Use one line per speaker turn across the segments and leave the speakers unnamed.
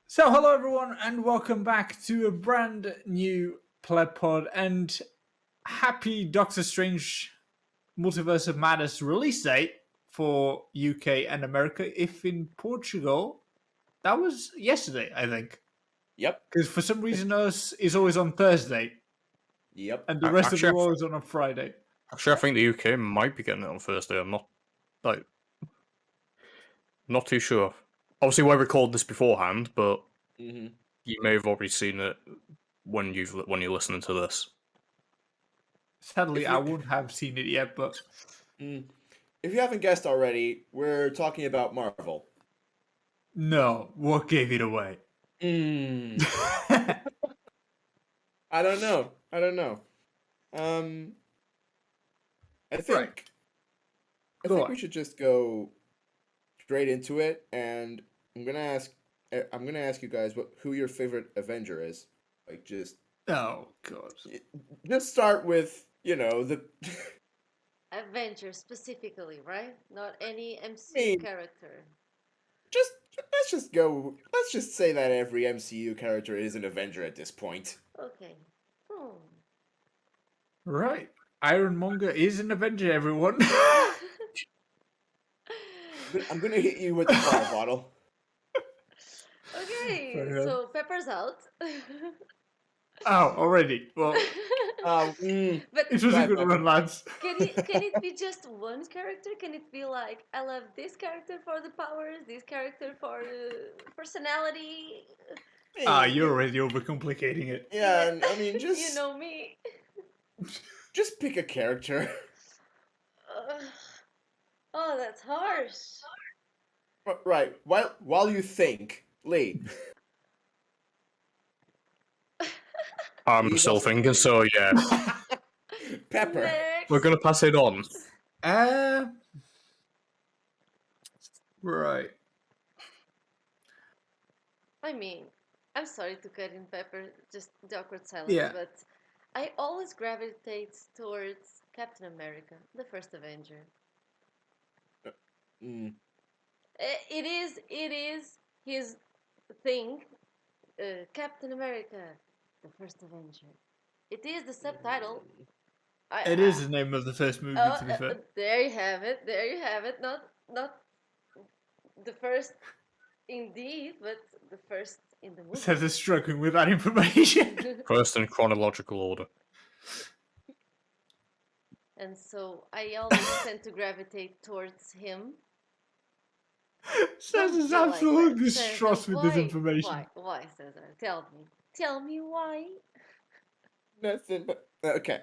So, hello everyone, and welcome back to a brand new PlebPod, and happy Doctor Strange Multiverse of Madness release date for UK and America. If in Portugal, that was yesterday, I think,
Yep.
because for some reason us is always on Thursday,
Yep.
and the rest of the
Actually,
world is on a Friday.
I think the UK might be getting it on Thursday. I'm like not too sure. Obviously, we recorded this beforehand, but
hmm
you may have already seen it when you're listening to this.
Sadly,
If
I
you-
wouldn't have seen it yet, but
If you haven't guessed already, we're talking about Marvel.
no, what gave it away?
I don't know. I think
Right.
I
Go
think
on.
we should just go straight into it, and I'm gonna ask you guys who your favorite Avenger is. Like
Oh god.
just start with the.
Avenger specifically, right? Not any MCU
mean-
character.
Just let's just go. Let's just say that every MCU character is an Avenger at this point.
Okay. Hmm.
Right. Ironmonger is an Avenger, everyone.
I'm gonna hit you with the water bottle.
Okay,
Fair enough.
so Pepper's out.
Oh, already. Well,
But
it was a
Right,
good
Pepper.
run, lads.
can it be just one character? Can it be like I love this character for the powers, this character for the personality?
You're already overcomplicating it.
Yeah, and I mean, just
you know me.
just pick a character.
Uh, oh, that's harsh.
Right. While you think, Lee.
I'm
Leave
still
us
thinking,
alone.
so yeah,
Pepper.
Next.
we're gonna pass it on.
Right.
I mean, I'm sorry to cut in Pepper, just the awkward silence,
Yeah.
but I always gravitate towards Captain America, the first Avenger.
Mm.
It is his thing, Captain America, the first Avenger. It is the subtitle.
It is the name of the first movie,
Oh,
to be fair.
there you have it. There you have it. Not the first, indeed, but the first in the movie.
César's struggling with that information.
First in chronological order.
And so I always tend to gravitate towards him.
César's
Don't be
absolutely
like that.
distraught with
César,
this information.
Why, César? Tell me. Tell me why.
Nothing but okay.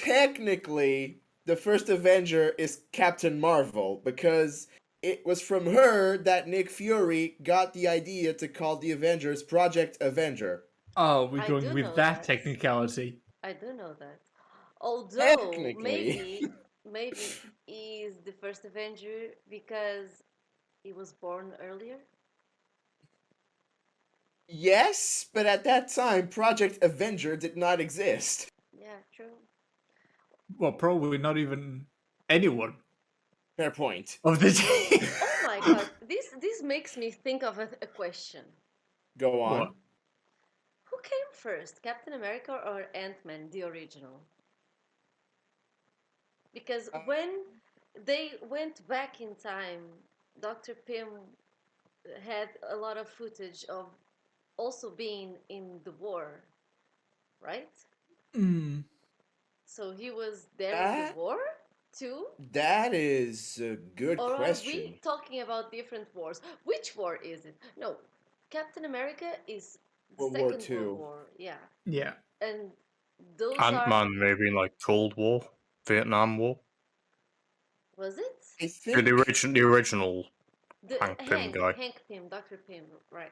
Technically, the first Avenger is Captain Marvel because it was from her that Nick Fury got the idea to call the Avengers Project Avenger.
Oh, we're
I
going
do
with
know
that
that.
technicality.
I do know that. Although
Technically.
maybe he's the first Avenger because he was born earlier.
Yes, but at that time, Project Avenger did not exist.
Yeah, true.
Well, probably not even anyone
Fair point.
of the team.
Oh my god, this makes me think of a question.
Go on.
What?
Who came first, Captain America or Ant-Man, the original? Because when they went back in time, Dr. Pym had a lot of footage of also being in the war, right?
Mm.
So he was there in
That-
the war too?
That is a good
Or
question.
are we talking about different wars? Which war is it? No, Captain America is the
World War
Second
II.
World War, yeah.
Yeah.
And those
Ant-Man maybe in like Cold War, Vietnam War.
was it?
I
Yeah,
think
the original.
The
Hank Pym guy.
Hank Pym, Dr. Pym, right.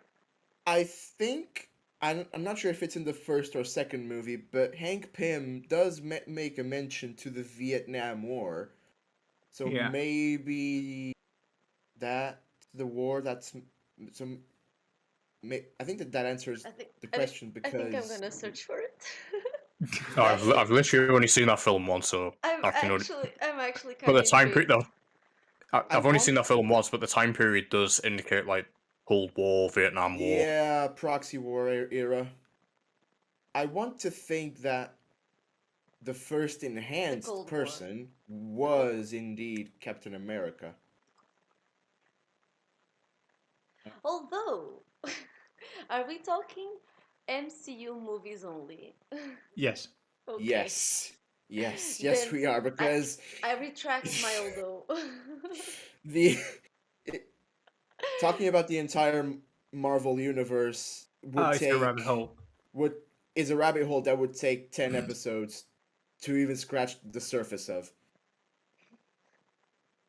I'm not sure if it's in the first or second movie, but Hank Pym does make a mention to the Vietnam War. So
Yeah.
maybe that the war that's some. I think that answers the question
I think I'm
because
gonna search for it.
I've literally only seen that film once, so
I'm
I can only.
actually
But
kind
the
of
time period,
intrigued.
I've only seen that film once, but the time period does indicate like Cold War, Vietnam War.
Yeah, proxy war era. I want to think that the first enhanced
Cold War.
person was indeed Captain America.
Although, are we talking MCU movies only?
Yes.
Okay.
Yes. Yes,
Then
we are, because
I retract my although.
the talking about the entire Marvel universe would
It's a rabbit hole.
is a rabbit hole that would take 10 episodes to even scratch the surface of.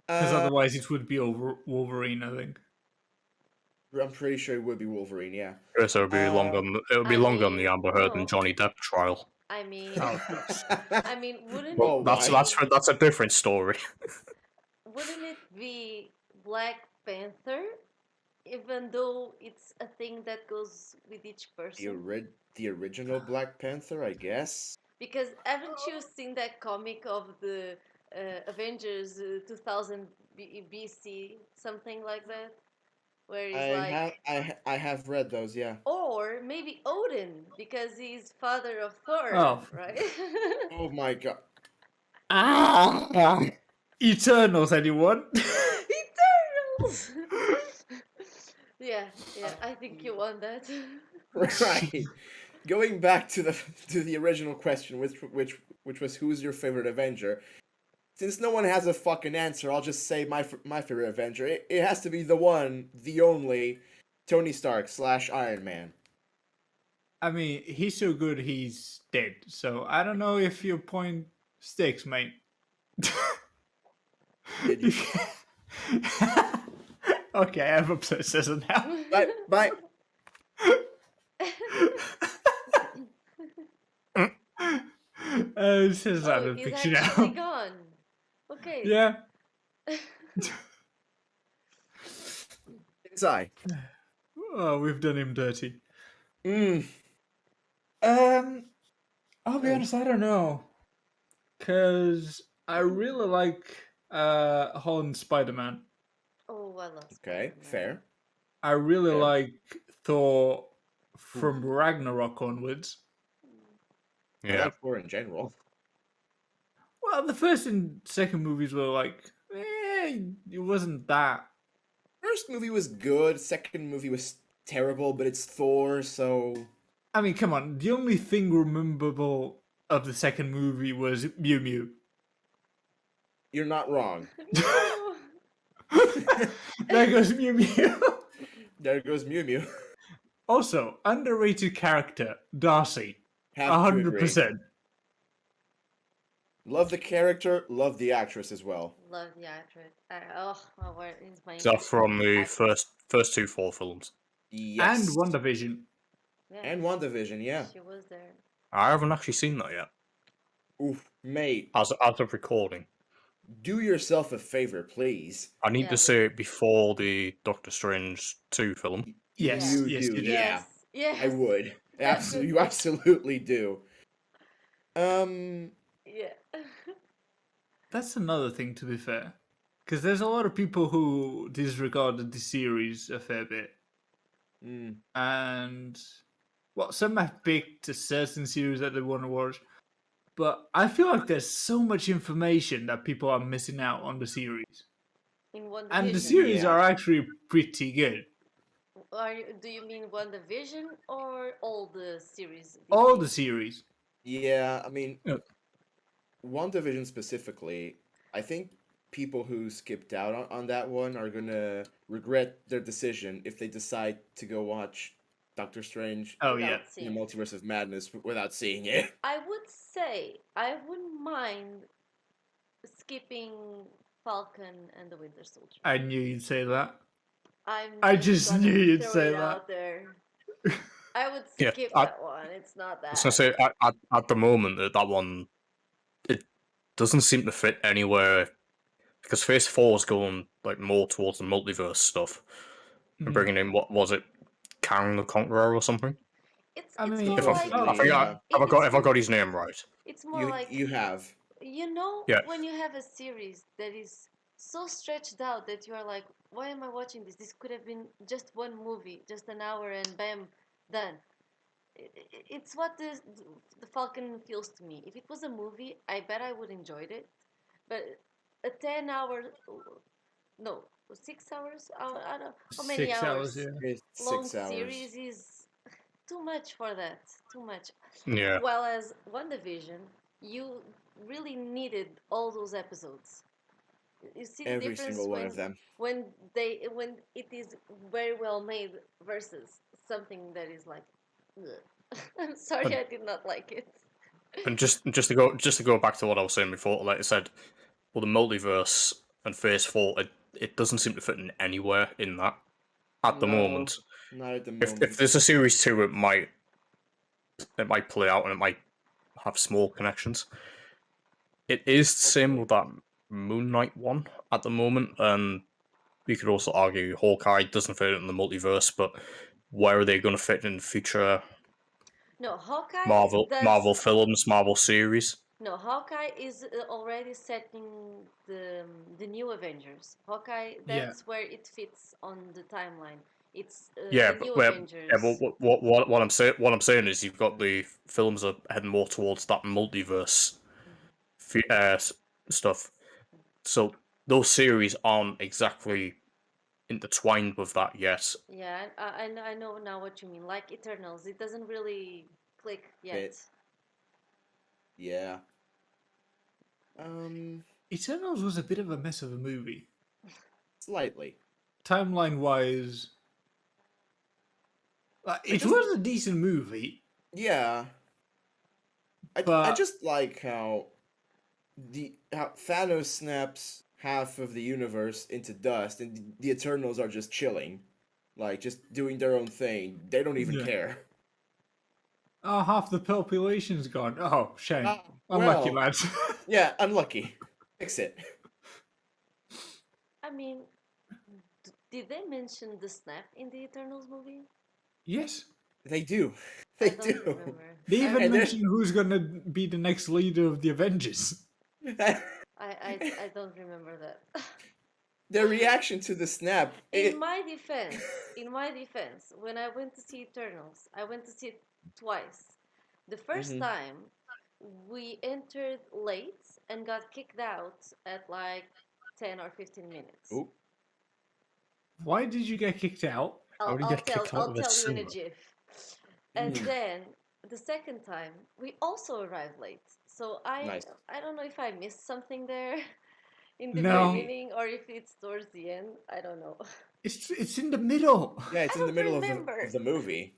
Because otherwise it would be over Wolverine, I think.
I'm pretty sure it would be Wolverine, yeah.
So it'll be longer. It'll be
I
longer than
mean,
the Amber Heard
no.
and Johnny Depp trial.
I mean,
Oh, yes.
I mean, wouldn't
But
Oh,
it
that's
my.
that's a different story.
wouldn't it be Black Panther? Even though it's a thing that goes with each person.
The original Black Panther, I guess.
Because haven't you seen that comic of the Avengers 2000 BC, something like that, where he's
I have read those, yeah.
or maybe Odin, because he's father of Thor,
Oh.
right?
Oh my god.
Eternals, anyone?
Eternals. yeah, I think you won that.
Right. Going back to the original question, which was who's your favorite Avenger? Since no one has a fucking answer, I'll just say my favorite Avenger. It has to be the one, the only, Tony Stark / Iron Man.
I mean, he's so good he's dead. So I don't know if your point sticks, mate.
Did you?
Okay, I'm upset César now.
Bye.
César's out of the
He's
picture
actually
now.
gone. Okay.
Yeah.
Inside.
Oh, we've done him dirty.
Mm.
I'll be honest, I don't know. Cause I really like Holland Spider-Man.
Oh, I love
Okay,
Spider-Man.
fair.
I really
Yeah.
like Thor from Ragnarok onwards.
I
Yeah.
like Thor in general.
Well, the first and second movies were like, it wasn't that.
First movie was good. Second movie was terrible, but it's Thor, so
I mean, come on. The only thing rememberable of the second movie was Mew Mew.
you're not wrong.
No.
There goes Mew Mew.
There goes Mew Mew.
Also, underrated character, Darcy.
Have to agree.
100%.
Love the character, love the actress as well.
Love the actress. My word is my.
Is that from the first two Thor films?
Yes.
And WandaVision.
Yeah,
And WandaVision, yeah.
she was there.
I haven't actually seen that yet.
Oof, mate,
As of recording,
do yourself a favor, please.
I need
Yeah,
to see it before the Doctor Strange 2 film.
Yes,
You
yes,
do,
you do.
yeah.
Yes.
I would. You absolutely do.
Yeah.
That's another thing, to be fair. Because there's a lot of people who disregarded the series a fair bit.
mm,
And, well, some have picked a certain series that they want to watch. But I feel like there's so much information that people are missing out on the series.
In WandaVision.
And the series
Yeah.
are actually pretty good.
Do you mean WandaVision or all the series?
All the series.
yeah, I mean,
Yeah.
WandaVision specifically, I think people who skipped out on that one are gonna regret their decision if they decide to go watch Doctor Strange
Oh,
Without
yeah.
in
seeing
the
it.
Multiverse of Madness without seeing it.
I would say I wouldn't mind skipping Falcon and the Winter Soldier.
I knew you'd say that.
I'm
I just
gonna
knew you'd
throw
say
it
that.
out there. I would
Yeah,
skip
I-
that one. It's not
I was gonna
that.
say at the moment that one it doesn't seem to fit anywhere because Phase 4 is going like more towards the multiverse stuff and
Mm.
bringing in what was it, Kang the Conqueror or something?
It's
I mean,
more
If
like
oh,
I think
yeah.
if I got his name right.
it's more like
You have.
you know
Yeah.
when you have a series that is so stretched out that you are like, why am I watching this? This could have been just one movie, just an hour, and bam, done. It's what the Falcon feels to me. If it was a movie, I bet I would enjoyed it. But a 10 hour, no, 6 hours. I don't know how many
6 hours,
hours
yeah.
It's
long
6 hours.
series is too much for that. Too much.
Yeah.
While as WandaVision, you really needed all those episodes. You see the
Every
difference
single one of them.
when it is very well made versus something that is like, ugh. I'm sorry,
And-
I did not like it.
And just to go back to what I was saying before, like I said, well, the multiverse and Phase 4, it doesn't seem to fit in anywhere in that at the
No,
moment.
not at the
If
moment.
there's a series 2, it might play out and it might have small connections. It is the same
Hopefully.
with that Moon Knight one at the moment, and you could also argue Hawkeye doesn't fit in the multiverse, but where are they going to fit in future
No, Hawkeye
Marvel
does.
films, Marvel series?
No, Hawkeye is already setting the new Avengers. Hawkeye,
Yeah.
that's where it fits on the timeline. It's
Yeah,
the
but
new
well,
Avengers.
what I'm saying is you've got the films are heading more towards that multiverse stuff. So those series aren't exactly intertwined with that yet.
Yeah, I know now what you mean. Like Eternals, it doesn't really click yet.
Fit. Yeah.
Eternals was a bit of a mess of a movie.
Slightly.
Timeline wise, it
just-
was a decent movie,
Yeah. I
but
just like how how Thanos snaps half of the universe into dust, and the Eternals are just chilling, like just doing their own thing. They don't even
Yeah.
care.
half the population's gone. Oh, shame.
Ah,
Unlucky,
well.
lads.
Yeah, unlucky. Fix it.
I mean, did they mention the snap in the Eternals movie?
Yes.
They do.
I
They
don't
do.
remember.
They
I
even
And
remember-
mentioned who's gonna be the next leader of the Avengers.
I don't remember that.
Their reaction to the snap.
In my defense, when I went to see Eternals, I went to see it twice. The 1st
Mhm.
time, we entered late and got kicked out at like 10 or 15 minutes.
Ooh.
Why did you get kicked out?
How do you get kicked out
I'll
of a
tell you in a
cinema?
jiff. And
Mm.
then the second time, we also arrived late. So
Nice.
I don't know if I missed something there in the
No.
beginning or if it's towards the end. I don't know.
It's in the middle.
Yeah, it's
I
in the
don't
middle
remember.
of the movie.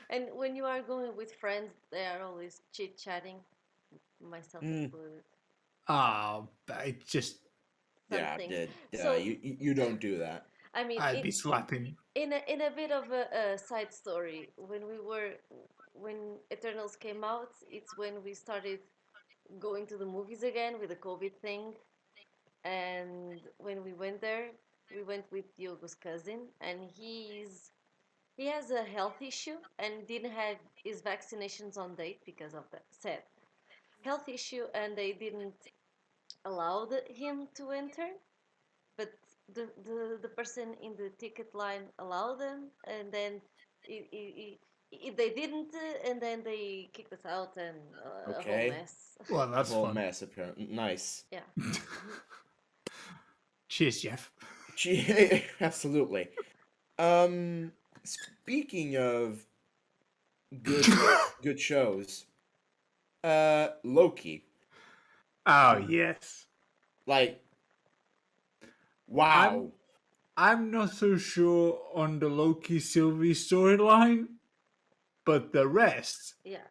And when you are going with friends, they are always chit chatting, myself included.
It just
Yeah,
Something.
yeah,
So
you don't do that.
I mean,
I'd be slapping.
in a bit of a side story, when Eternals came out, it's when we started going to the movies again with the COVID thing, and when we went there, we went with Diogo's cousin, and he has a health issue and didn't have his vaccinations on date because of that said health issue, and they didn't allow him to enter, but the person in the ticket line allowed them, and then they didn't, and then they kicked us out, and a whole
Okay.
mess.
Well,
A
that's
whole
fun.
mess, apparently. Nice.
Yeah.
Cheers, Jeff.
Gee, absolutely. Speaking of good good shows, Loki.
Oh yes.
Like, wow.
I'm not so sure on the Loki Sylvie storyline, but the rest
Yeah.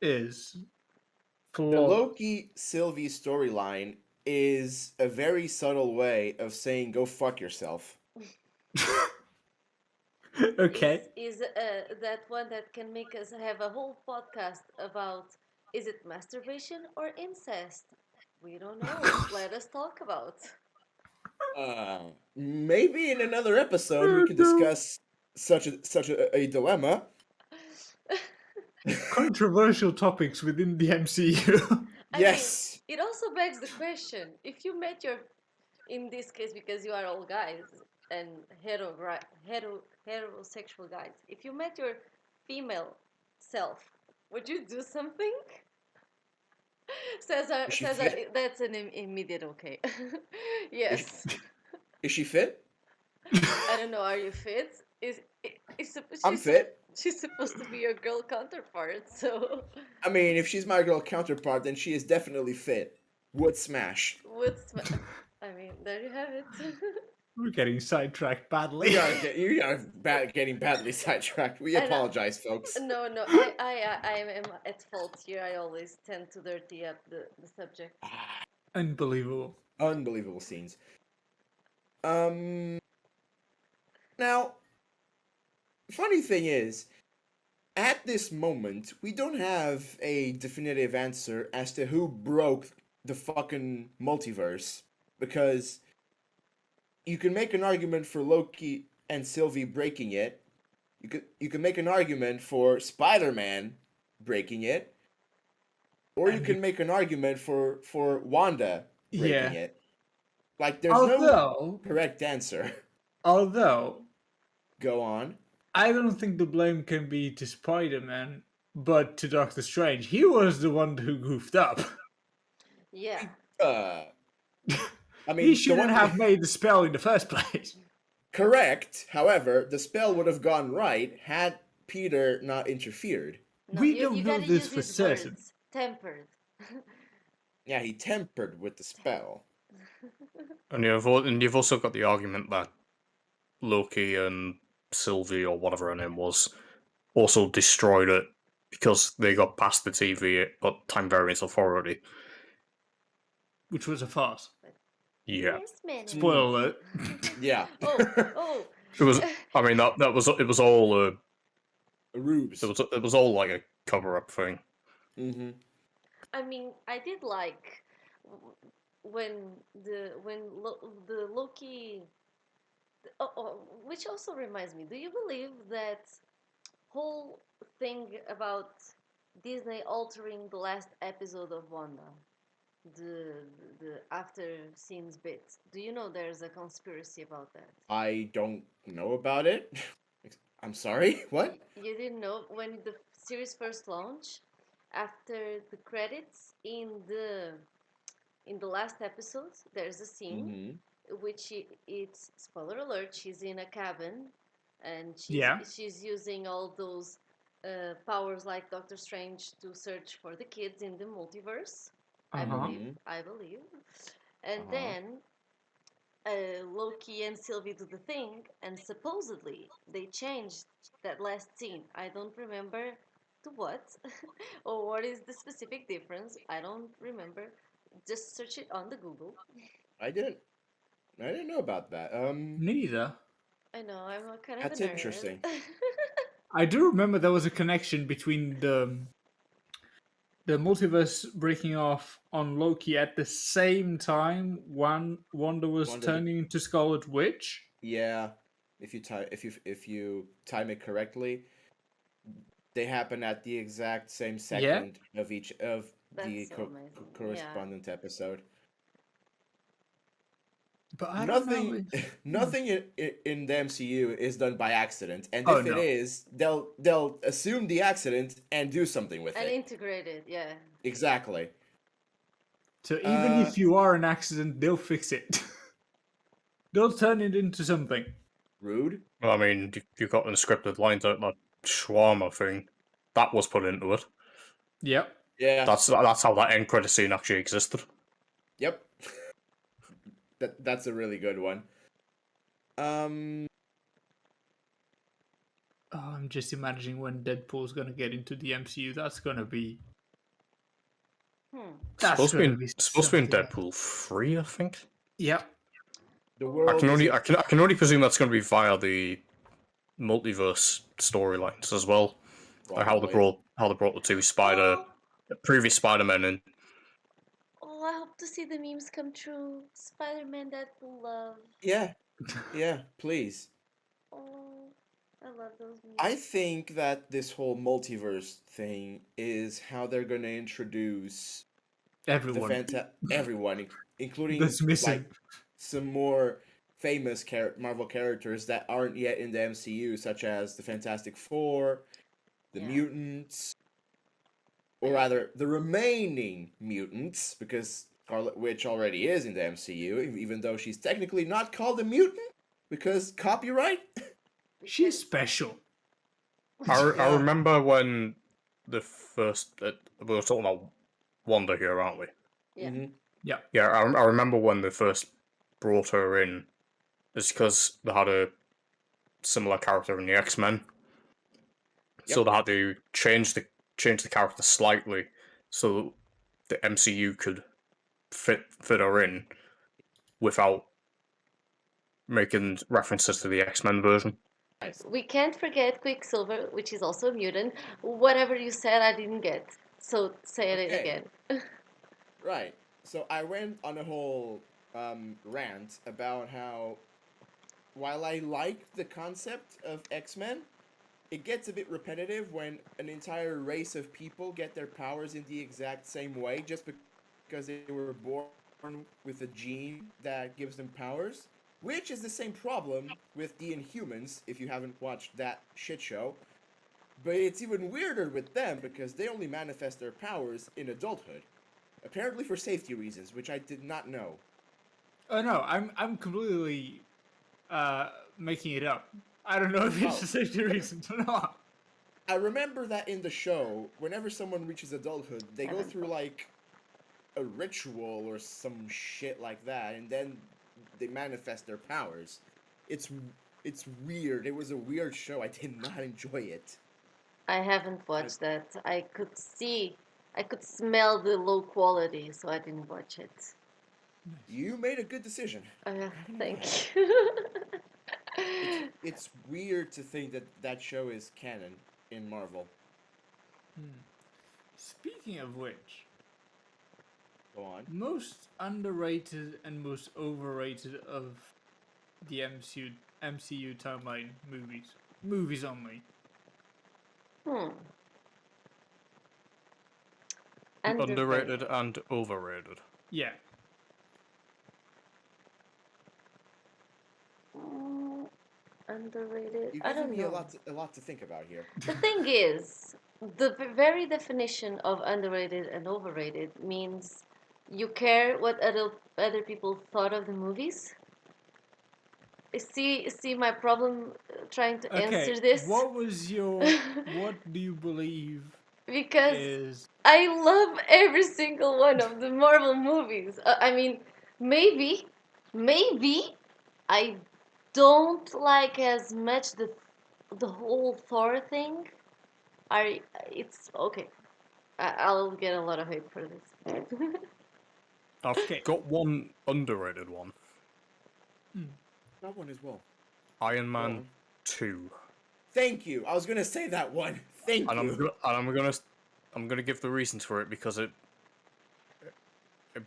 is
The
flawless.
Loki Sylvie storyline is a very subtle way of saying go fuck yourself.
Okay.
Is that one that can make us have a whole podcast about, is it masturbation or incest? We don't know. Let us talk about.
Maybe in another episode we can
No.
discuss such a dilemma.
Controversial topics within the MCU.
I
Yes.
mean, it also begs the question: if you met your in this case, because you are all guys and heterosexual guys, if you met your female self, would you do something?
Is she
César,
fit?
that's an immediate okay.
Is,
Yes.
is she fit?
I don't know. Are you fit?
I'm fit.
She's supposed to be your girl counterpart, so
I mean, if she's my girl counterpart, then she is definitely fit. Would smash.
what's I mean, there you have it.
We're getting sidetracked badly.
You are getting badly sidetracked. We
And
apologize, folks.
no, I am at fault here. I always tend to dirty up the subject.
Unbelievable.
Unbelievable scenes. Now, funny thing is, at this moment, we don't have a definitive answer as to who broke the fucking multiverse, because you can make an argument for Loki and Sylvie breaking it. You can make an argument for Spider-Man breaking it, or you
And
can make an argument for Wanda breaking
Yeah.
it. Like, there's no
Although,
correct answer.
although,
Go on.
I don't think the blame can be to Spider-Man, but to Doctor Strange. He was the one who goofed up.
Yeah.
Uh, I mean,
He
the
shouldn't
one
have made the spell in the first place.
correct. However, the spell would have gone right had Peter not interfered.
No,
We
you,
don't
you
know
gotta
this
use
for
his
certain.
words. Tempered.
Yeah, he tempered with the spell.
And you've also got the argument that Loki and Sylvie, or whatever her name was, also destroyed it because they got past the TV time variance authority.
Which was a farce.
Yeah,
Yes, man.
Spoiler alert.
Yeah.
Oh.
it was. I mean, that was it. Was all
Rubes.
it was all like a cover up thing.
Mm-hmm.
I mean, I did like when the Loki. Which also reminds me. Do you believe that whole thing about Disney altering the last episode of Wanda? The after scenes bits. Do you know there's a conspiracy about that?
I don't know about it. I'm sorry. What?
You didn't know when the series first launched, after the credits in the last episode, there's a scene
Mm-hmm.
which it's spoiler alert. She's in a cabin, and
Yeah.
she's using all those powers like Doctor Strange to search for the kids in the multiverse.
Uh-huh.
I believe, and
Uh-huh.
then Loki and Sylvie do the thing, and supposedly they changed that last scene. I don't remember to what or what is the specific difference. I don't remember. Just search it on the Google.
I didn't know about that.
Neither.
I know I'm a kind of
That's
a nerd.
interesting.
I do remember there was a connection between the multiverse breaking off on Loki at the same time Wanda was
Wanda-
turning into Scarlet Witch.
Yeah. If you time it correctly, they happen at the exact same second of each of the
That's so amazing.
correspondent episode.
But I don't know.
Nothing, nothing in the MCU is done by accident, and
Oh,
if it
no.
is, they'll assume the accident and do something with
And
it.
integrated, yeah.
Exactly.
So even
Uh,
if you are an accident, they'll fix it. They'll turn it into something.
Rude.
I mean, you got unscripted lines out that shawarma thing that was put into it.
Yep.
Yeah.
That's how that end credit scene actually existed.
Yep. That's a really good one.
Oh, I'm just imagining when Deadpool's gonna get into the MCU. That's gonna be. That's
Supposed to
gonna
be
be
in
something.
Deadpool 3, I think.
Yep.
The world.
I can only presume that's going to be via the multiverse storylines as well. Like how they brought the two previous Spider-Men in.
Oh, I hope to see the memes come true. Spider-Man, Deadpool, love.
Yeah. Yeah. Please.
Oh, I love those memes.
I think that this whole multiverse thing is how they're gonna introduce
Everyone.
everyone, including
That's missing.
some more famous Marvel characters that aren't yet in the MCU, such as the Fantastic Four, the
Yeah.
mutants, or rather, the remaining mutants, because Scarlet Witch already is in the MCU, even though she's technically not called a mutant, because copyright.
She's special.
I
Yeah.
remember when the first we were talking about Wanda here, aren't we?
Yeah.
Mm-hmm.
Yeah.
Yeah, I remember when they first brought her in. It's because they had a similar character in the X-Men, so
Yep.
they had to change the character slightly so the MCU could fit her in without making references to the X-Men version.
We can't forget Quicksilver, which is also a mutant. Whatever you said, I didn't get. So say it
Okay.
again.
Right. So I went on a whole rant about how, while I like the concept of X-Men, it gets a bit repetitive when an entire race of people get their powers in the exact same way just because they were born with a gene that gives them powers, which is the same problem with the Inhumans if you haven't watched that shit show. But it's even weirder with them because they only manifest their powers in adulthood. Apparently for safety reasons, which I did not know.
Oh no, I'm completely making it up. I don't know if it's
Oh.
for safety reasons or not.
I remember that in the show, whenever someone reaches adulthood, they go through like a ritual or some shit like that, and then they manifest their powers. It's weird. It was a weird show. I did not enjoy it.
I haven't watched that. I could smell the low quality, so I didn't watch it.
You made a good decision.
Thank you.
It's weird to think that that show is canon in Marvel.
Speaking of which,
Go on.
most underrated and most overrated of the MCU timeline movies only.
Hmm.
Underrated and overrated.
Yeah.
Underrated.
You're
I
giving
don't
me
know.
a lot to think about here.
The thing is, the very definition of underrated and overrated means you care what other people thought of the movies. See my problem trying to
Okay.
answer this?
What was your? What do you believe
Because
is?
I love every single one of the Marvel movies. I mean, maybe I don't like as much the whole Thor thing. It's okay. I'll get a lot of hate for this.
I've
Okay.
got one underrated one.
That one as well.
Iron
Go
Man
on.
2.
Thank you. I was gonna say that one. Thank
And
you.
I'm gonna give the reasons for it because it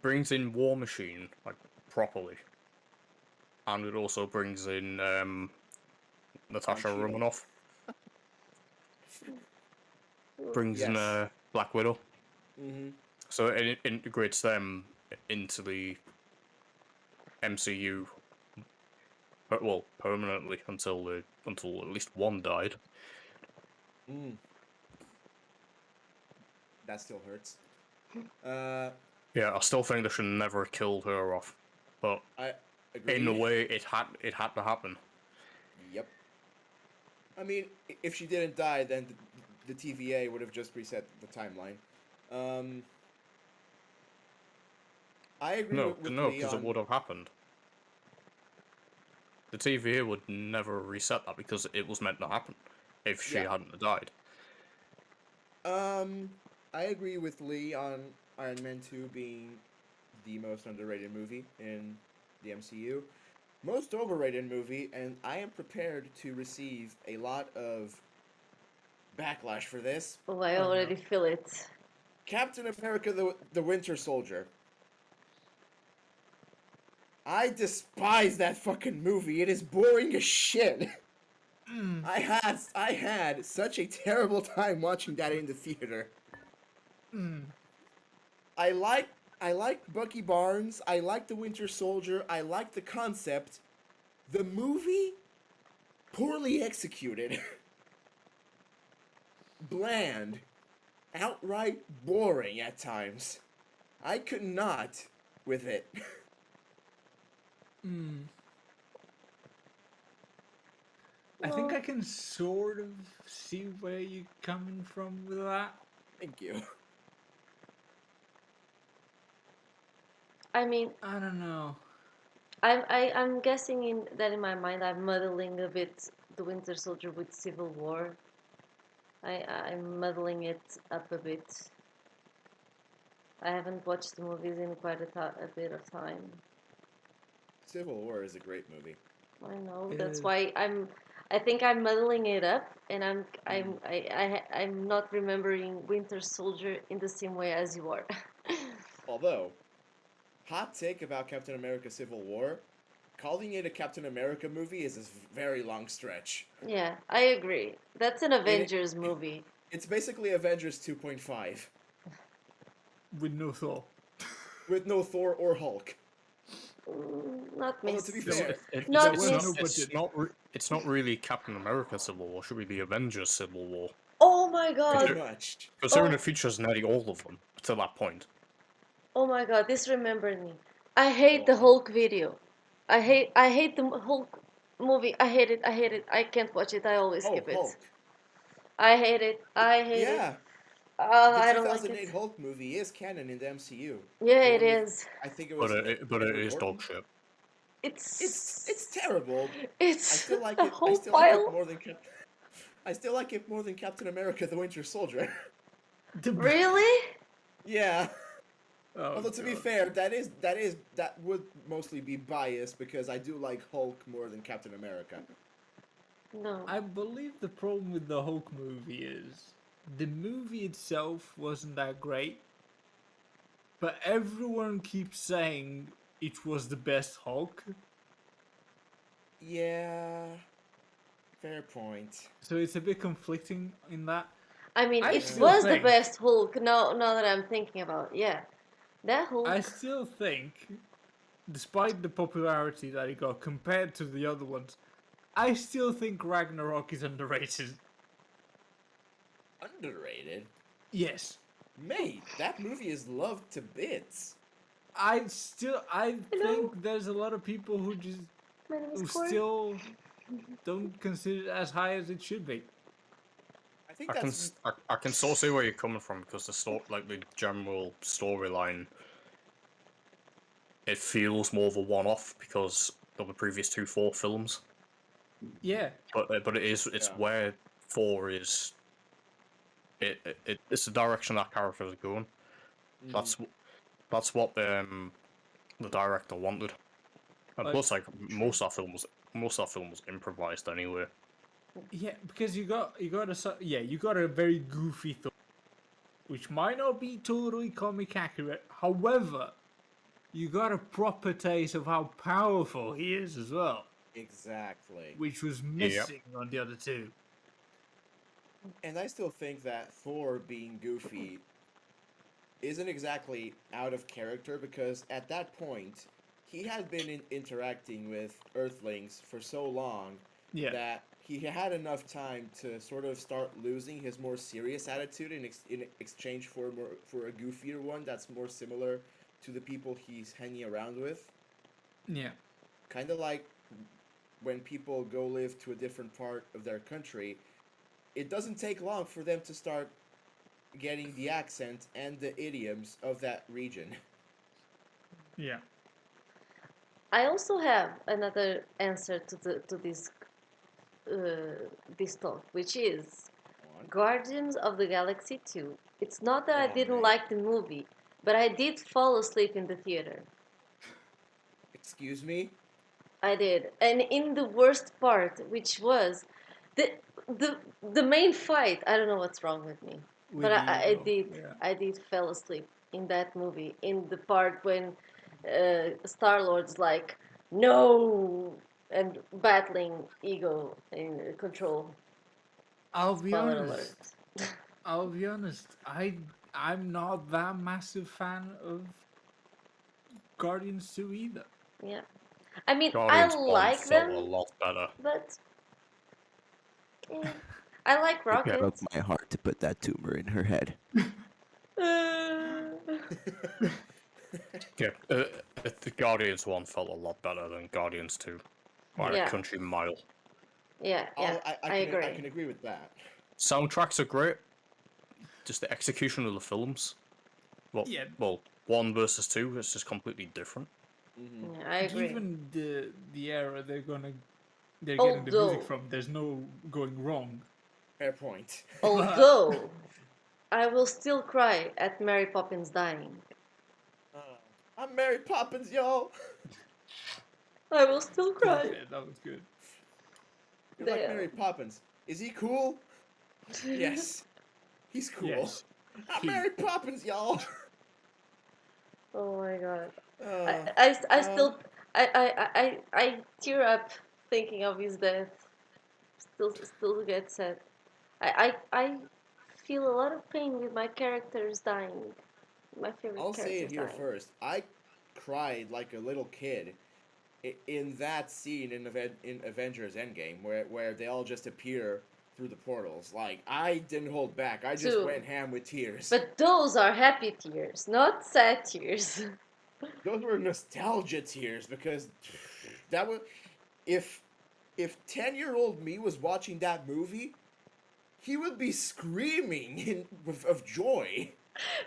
brings in War Machine like properly, and it also brings in Natasha
Cheeto.
Romanoff, brings in
Yes.
Black Widow,
Mm-hmm.
so it integrates them into the MCU. Well, permanently until at least one died.
Mm. That still hurts.
Yeah, I still think they should never have killed her off, but
I agree.
in a way, it had to happen.
Yep. I mean, if she didn't die, then the TVA would have just reset the timeline. I agree
No,
with
no, because it
Leon.
would have happened. The TVA would never reset that because it was meant to happen if she
Yeah.
hadn't died.
I agree with Lee on Iron Man 2 being the most underrated movie in the MCU. Most overrated movie, and I am prepared to receive a lot of backlash for this.
Oh, I already feel it.
Captain America the Winter Soldier. I despise that fucking movie. It is boring as shit. I had such a terrible time watching that in the theater. I like I like Bucky Barnes. I like the Winter Soldier. I like the concept. The movie, poorly executed, bland, outright boring at times. I could not with it.
Hmm. I think
Well,
I can sort of see where you're coming from with that.
Thank you.
I mean,
I don't know.
I'm guessing that in my mind I'm muddling a bit the Winter Soldier with Civil War. I'm muddling it up a bit. I haven't watched the movies in quite a bit of time.
Civil War is a great movie.
I know
It
that's
is.
why I think I'm muddling it up, and I'm not remembering Winter Soldier in the same way as you are.
Although, hot take about Captain America Civil War, calling it a Captain America movie is a very long stretch.
Yeah, I agree. That's an
It,
Avengers movie.
it's basically Avengers 2.5
With no Thor.
with no Thor or Hulk.
Not
Although to be
Miss.
fair,
Not
was
Miss.
no budget.
It's not really Captain America Civil War. It should be the Avengers Civil War.
Oh my
pretty
god.
much.
Considering
Oh,
it features nearly all of them to that point.
oh my god. This remembered me. I hate
Go
the
on.
Hulk video. I hate the Hulk movie. I hate it. I hate it. I can't watch it. I always
Oh,
skip it.
Hulk.
I hate it. I hate it.
Yeah, the
I don't like it.
2008 Hulk movie is canon in the MCU.
Yeah,
The
it
one with,
is.
I think it
But
was
it
Edward
is
Norton.
dog shit.
It's
It's
terrible. I
it's
still like
a
it. I
whole
still like it
pile.
more than I still like it more than Captain America: The Winter Soldier.
Really?
Yeah.
Oh,
Although to be
God.
fair, that would mostly be biased because I do like Hulk more than Captain America.
No.
I believe the problem with the Hulk movie is the movie itself wasn't that great, but everyone keeps saying it was the best Hulk.
Yeah. Fair point.
So it's a bit conflicting in that.
I mean,
I
it
still
was the
think,
best Hulk. Now that I'm thinking about it, yeah, that
I
Hulk.
still think, despite the popularity that it got compared to the other ones, I still think Ragnarok is underrated.
Underrated.
Yes.
Mate, that movie is loved to bits.
I
Hello,
think there's a lot of people who
my name is
who
Corey.
still don't consider it as high as it should be.
I think that's
I can sort of see where you're coming from because the general storyline, it feels more of a one-off because of the previous two Thor films.
Yeah.
But it's
Yeah.
where Thor is. It's the direction that character is going. That's what the director wanted. And
Like,
plus, like most of that film was improvised anyway.
yeah, because you got a very goofy Thor, which might not be totally comic accurate. However, you got a proper taste of how powerful he is as well,
exactly.
which was missing on the other two.
And I still think that Thor being goofy isn't exactly out of character because at that point he had been interacting with Earthlings for so long
Yeah.
that he had enough time to sort of start losing his more serious attitude in exchange for a goofier one that's more similar to the people he's hanging around with.
Yeah.
Kind of like when people go live to a different part of their country, it doesn't take long for them to start getting the accent and the idioms of that region.
Yeah.
I also have another answer to this talk, which is Guardians of the Galaxy 2. It's not that I
Oh,
didn't
man.
like the movie, but I did fall asleep in the theater.
Excuse me?
I did, and in the worst part, which was the the the main fight. I don't know what's wrong with me,
With
but
the
I
ego.
did
Yeah.
I did fell asleep in that movie. In the part when Star Lord's like no and battling ego in control.
I'll be
Spoiler
honest.
alert.
I'm not that massive fan of Guardians 2 either.
Yeah. I mean,
Guardians
I
1
like
felt
them,
a lot better.
but I like
It
Rocket.
broke my heart to put that tumor in her head.
Yeah, the Guardians 1 felt a lot better than Guardians 2 by a
Yeah.
country mile.
Yeah, yeah, I agree.
I can agree with that.
Soundtracks are great. Just the execution of the films.
Yeah.
Well, 1 versus 2 is just completely different.
Yeah, I agree.
Given the era they're getting the music
Although-
from, there's no going wrong.
Fair point.
Although, I will still cry at Mary Poppins dying.
I'm Mary Poppins, y'all.
I will still cry.
Yeah, that was good.
You're like
Damn.
Mary Poppins. Is he cool? Yes. He's cool.
Yes.
I'm
He-
Mary Poppins, y'all.
Oh my god.
Uh,
I still I tear up thinking of his death. Still get sad. I feel a lot of pain with my characters dying. My favorite
I'll say it
characters
here
dying.
first. I cried like a little kid in that scene in Avengers Endgame where they all just appear through the portals. Like, I didn't hold back. I just
Too.
went ham with tears.
But those are happy tears, not sad tears.
Those were nostalgia tears because that was if 10-year-old me was watching that movie, he would be screaming of joy.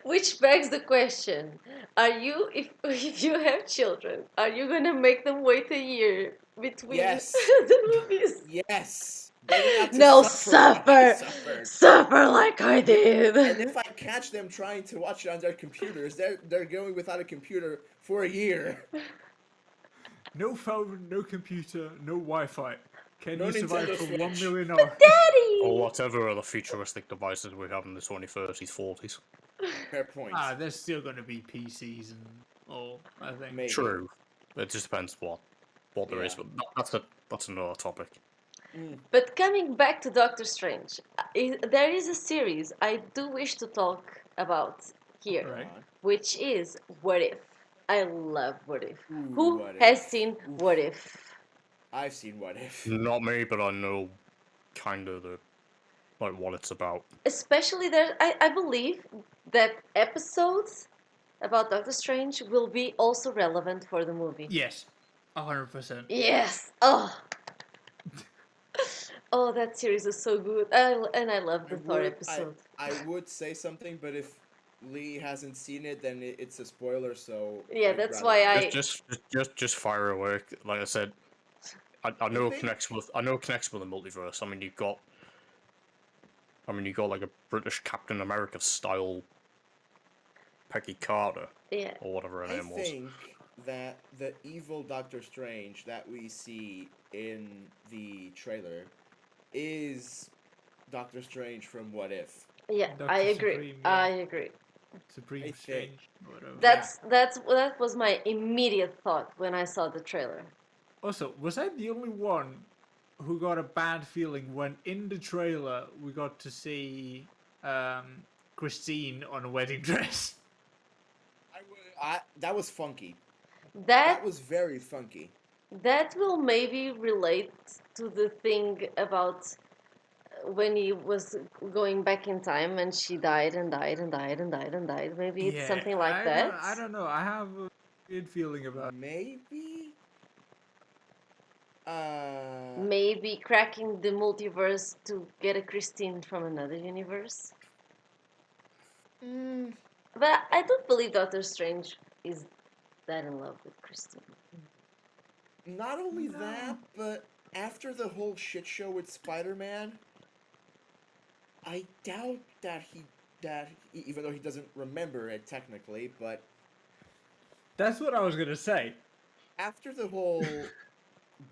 Which begs the question: Are you, if you have children, are you gonna make them wait a year between
Yes.
the movies?
Yes. They would have to
No,
suffer like I suffered.
suffer like I did.
And if I catch them trying to watch it on their computers, they're going without a computer for a year.
No phone, no computer, no Wi-Fi. Can
No
you survive
Nintendo
for 1
Switch.
million hours?
Daddy.
Or whatever other futuristic devices we have in the 2030s, 40s.
Fair point.
There's still going to be PCs and all, I think.
Maybe.
True. It just depends what there is,
Yeah.
but that's another topic.
But coming back to Doctor Strange, there is a series I do wish to talk about here,
Right.
which is What If. I love What If.
Ooh,
Who
What
has
If.
seen
Oof.
What If?
I've seen What If.
Not me, but I know kind of what it's about.
Especially there, I believe that episodes about Doctor Strange will be also relevant for the movie.
Yes, 100%.
Yes. Oh. Oh, that series is so good. And I love the Thor episode.
I would say something, but if Lee hasn't seen it, then it's a spoiler. So
Yeah,
I'd
that's
rather
why
not.
I-
Just fire away. Like I said, I know it
think-
connects with the multiverse. I mean, you got like a British Captain America style Peggy Carter
Yeah.
or whatever her
I
name was.
think that the evil Doctor Strange that we see in the trailer is Doctor Strange from What If.
Yeah,
Dr.
I agree.
Supreme, yeah.
I agree.
Supreme
I think-
Strange. Whatever.
That was my immediate thought when I saw the trailer.
Also, was I the only one who got a bad feeling when in the trailer we got to see Christine on a wedding dress?
That was funky.
That
That was very funky.
that will maybe relate to the thing about when he was going back in time and she died and died and died and died and died. Maybe it's something like that.
I don't know. I have a weird feeling about it.
Maybe.
Maybe cracking the multiverse to get a Christine from another universe. But I don't believe Doctor Strange is that in love with Christine.
Not only that, but after the whole shit show with Spider-Man, I doubt that even though he doesn't remember it technically, but
That's what I was gonna say.
after the whole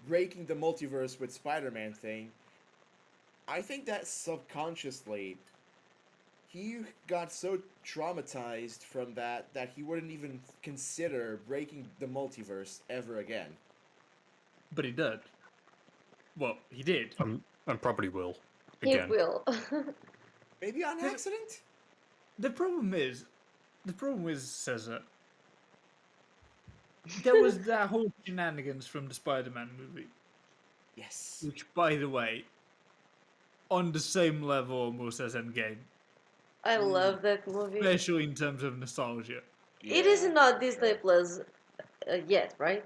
breaking the multiverse with Spider-Man thing, I think that subconsciously he got so traumatized from that he wouldn't even consider breaking the multiverse ever again.
But he did. Well, he did.
And probably will.
He
Again.
will.
Maybe on accident?
The problem is, César, there was that whole shenanigans from the Spider-Man movie,
Yes.
which, by the way, on the same level almost as Endgame,
I love that movie.
especially in terms of nostalgia.
It is
Yeah,
not
for
Disney
sure.
Plus yet, right?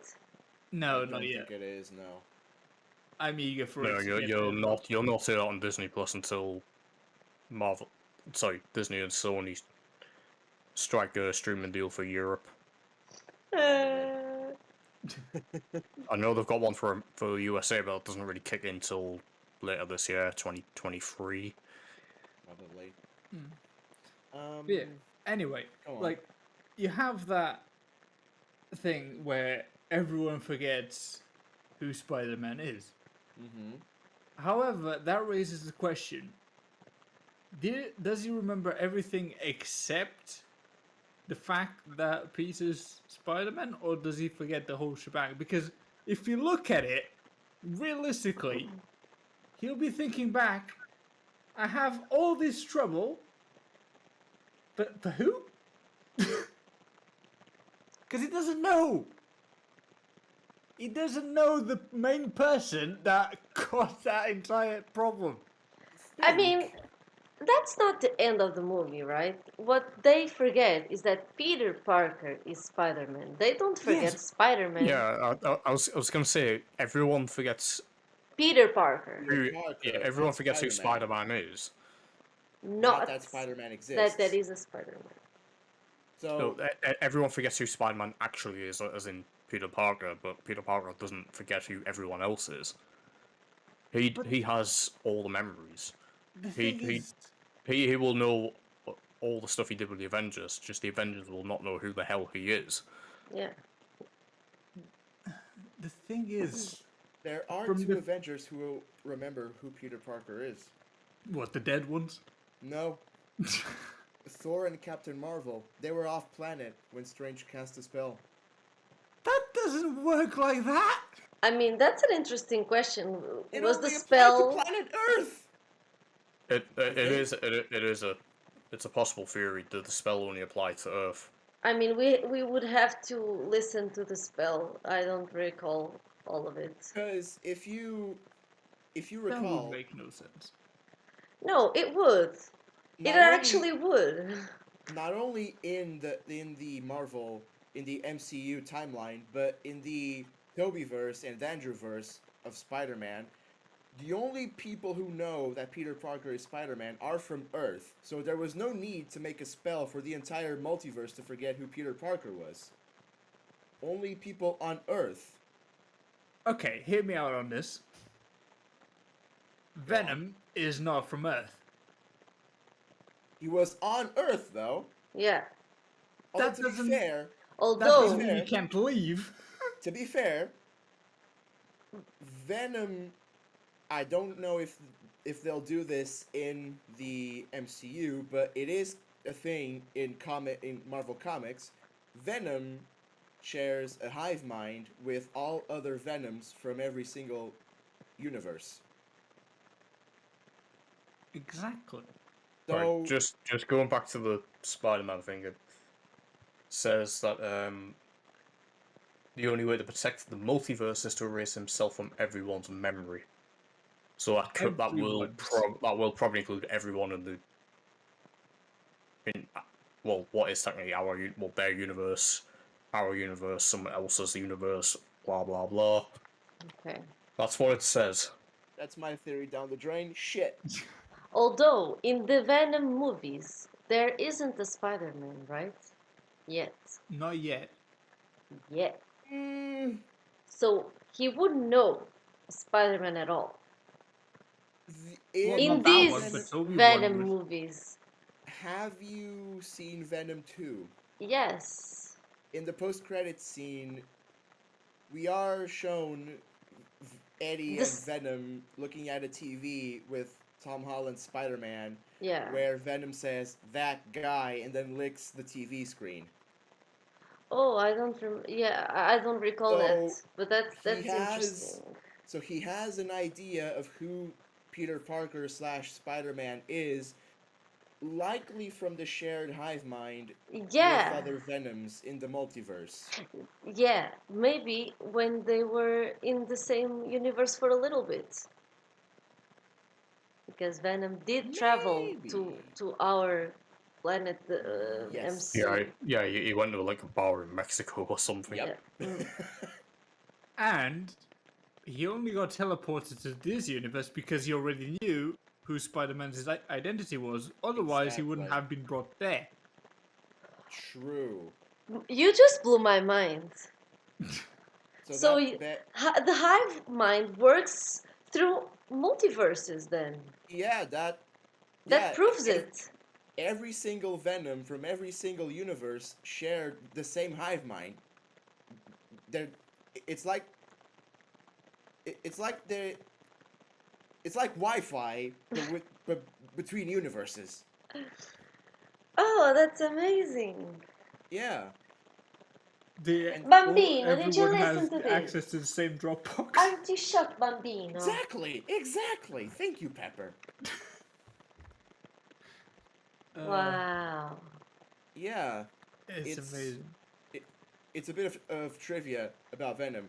No,
I
not
don't
yet.
think it is. No.
I'm eager for
No,
it to
you're,
get
you're
there.
not. You'll not see it on Disney Plus until Marvel. Sorry, Disney and Sony strike a streaming deal for Europe.
Uh,
I know they've got one for USA, but it doesn't really kick in until later this year, 2023.
Probably.
Yeah. Anyway,
Go on.
like, you have that thing where everyone forgets who Spider-Man is.
Mm-hmm.
However, that raises the question: does he remember everything except the fact that Peter's Spider-Man, or does he forget the whole shebang? Because if you look at it realistically, he'll be thinking back. I have all this trouble, but for who? Because he doesn't know. He doesn't know the main person that caused that entire problem.
I mean, that's not the end of the movie, right? What they forget is that Peter Parker is Spider-Man. They don't forget
Yes.
Spider-Man.
Yeah, I was gonna say everyone forgets
Peter Parker.
who.
Parker
Yeah, everyone
and
forgets who
Spider-Man.
Spider-Man is.
Not
that Spider-Man exists.
that is a Spider-Man.
So
No, everyone forgets who Spider-Man actually is, as in Peter Parker, but Peter Parker doesn't forget who everyone else is. He has all the memories.
The
He
thing
he
is,
he will know all the stuff he did with the Avengers. Just the Avengers will not know who the hell he is.
Yeah.
the thing is,
there are
From
two
the-
Avengers who will remember who Peter Parker is.
what, the dead ones?
No, Thor and Captain Marvel. They were off planet when Strange cast a spell.
That doesn't work like that.
I mean, that's an interesting question.
It
Was
only
the
applied
spell?
to planet Earth.
It
think.
is a it's a possible theory that the spell only applied to Earth.
I mean, we would have to listen to the spell. I don't recall all of it.
Because if you
That would
recall,
make no sense.
No, it would. It
not
actually
only,
would.
not only in the Marvel in the MCU timeline, but in the Tobyverse and Andrewverse of Spider-Man, the only people who know that Peter Parker is Spider-Man are from Earth. So there was no need to make a spell for the entire multiverse to forget who Peter Parker was. Only people on Earth.
Okay, hear me out on this. Venom is not from Earth.
He was on Earth though.
Yeah.
Although
That
to be
doesn't-
fair,
That
Although,
doesn't mean he can't leave.
to be fair, Venom, I don't know if they'll do this in the MCU, but it is a thing in Marvel Comics. Venom shares a hive mind with all other Venoms from every single universe.
Exactly.
So
Right, just going back to the Spider-Man thing, it says that the only way to protect the multiverse is to erase himself from everyone's memory. So that will probably include everyone well, what is technically their universe, our universe, someone else's universe, blah blah blah.
okay.
That's what it says.
that's my theory down the drain. Shit.
Although in the Venom movies there isn't a Spider-Man, right? Yet.
Not yet.
Yet.
Mm,
So he wouldn't know Spider-Man at all.
Well,
In
not that
these
one, but Toby
Venom
one would.
movies.
have you seen Venom 2?
Yes.
In the post-credits scene, we are shown Eddie
This-
and Venom looking at a TV with Tom Holland's Spider-Man,
Yeah.
where Venom says, "that guy," and then licks the TV screen.
Oh, I don't yeah, I don't recall that.
So,
But that's
he has-
interesting.
So he has an idea of who Peter Parker / Spider-Man is likely from the shared hive mind with
Yeah,
other Venoms in the multiverse.
yeah, maybe when they were in the same universe for a little bit. Because Venom did travel to
Maybe.
our planet,
Yes.
Yeah,
MC.
he went to like a bar in Mexico or something.
Yep.
Yeah.
And he only got teleported to this universe because he already knew who Spider-Man's identity was. Otherwise, he wouldn't
Exactly.
have been brought there.
True.
You just blew my mind.
So,
So the hive mind works through multiverses. Then
yeah,
that
yeah,
proves it.
every single Venom from every single universe shared the same hive mind. They're, it's like, it's like they, it's like Wi-Fi, but between universes.
Oh, that's amazing.
Yeah, and
Bambino, did you
Everyone
listen
has
to
access
this?
to the same Dropbox.
Aren't you shocked, Bambino?
exactly. Thank you, Pepper.
Wow.
Yeah,
It's
it's
amazing.
it, it's a bit of trivia about Venom.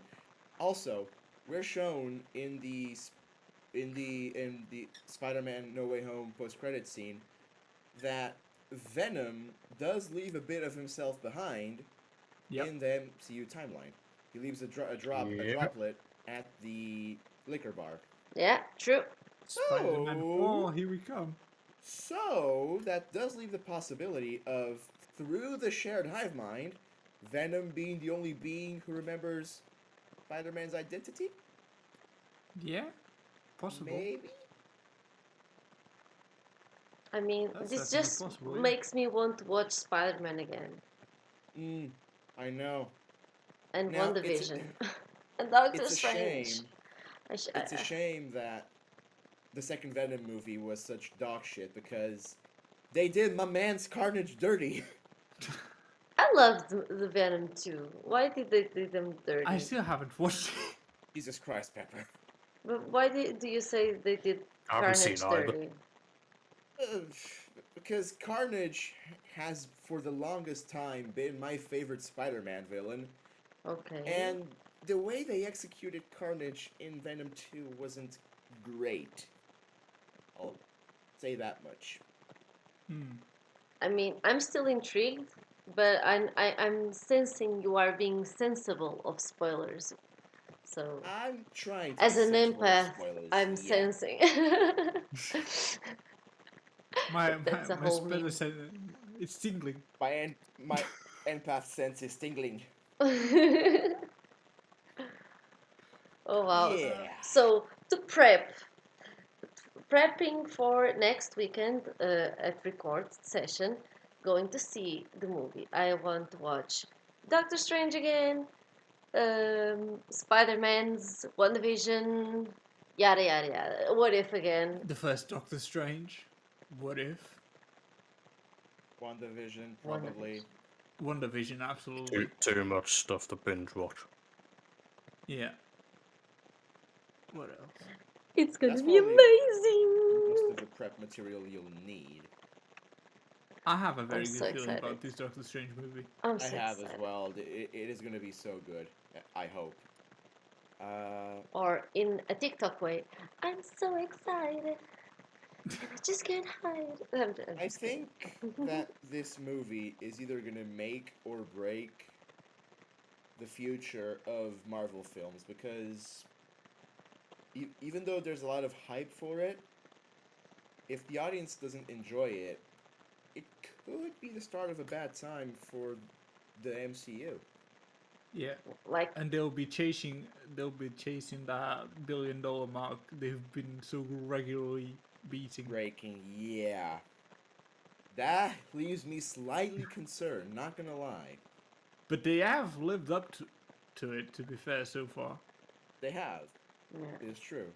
Also, we're shown in the Spider-Man No Way Home post-credit scene that Venom does leave a bit of himself behind
Yep.
in the MCU timeline. He leaves a
Yeah.
droplet at the liquor bar.
Yeah, true.
Spider-Man
So
4, here we come.
So that does leave the possibility of, through the shared hive mind, Venom being the only being who remembers Spider-Man's identity?
Yeah, possible.
Maybe?
I mean,
That's
this
definitely
just
possible, yeah.
makes me want to watch Spider-Man again
I know.
and
Now,
WandaVision and Doctor
it's a
Strange.
shame. It's a shame that the second Venom movie was such dog shit because they did my man's Carnage dirty.
I loved the Venom too. Why did they do them dirty?
I still haven't watched it.
Jesus Christ, Pepper.
But why do you say they did
I haven't seen
Carnage
either.
dirty?
Uh, because Carnage has, for the longest time, been my favorite Spider-Man villain.
Okay.
And the way they executed Carnage in Venom 2 wasn't great. I'll say that much.
I mean, I'm still intrigued, but I'm sensing you are being sensible of spoilers. So,
I'm trying to
as
be
an
sensible of
empath,
spoilers.
I'm
Yeah.
sensing. That's a
My
whole
speller
meme.
said it's tingling.
My empath sense is tingling.
Oh wow.
Yeah.
So to prepping for next weekend at record session, going to see the movie. I want to watch Doctor Strange again, Spider-Man's WandaVision, yada yada yada. What if again?
The first Doctor Strange. What if?
WandaVision, probably.
WandaVision, absolutely.
Too much stuff to binge watch.
Yeah. What else?
It's gonna
That's
be
probably most
amazing.
of the prep material you'll need.
I have a very
I'm
good
so
feeling
excited.
about this Doctor Strange movie.
I'm
I
so
have
excited.
as well. It is going to be so good. I hope.
Or in a TikTok way, I'm so excited. And I just can't hide. I'm
I
just kidding.
think that this movie is either going to make or break the future of Marvel films because even though there's a lot of hype for it, if the audience doesn't enjoy it, it could be the start of a bad time for the MCU.
Yeah.
Like,
And they'll be chasing that $1 billion mark they've been so regularly beating.
Breaking, yeah. That leaves me slightly concerned, not gonna lie.
But they have lived up to it, to be fair, so far.
They have.
yeah.
It's true.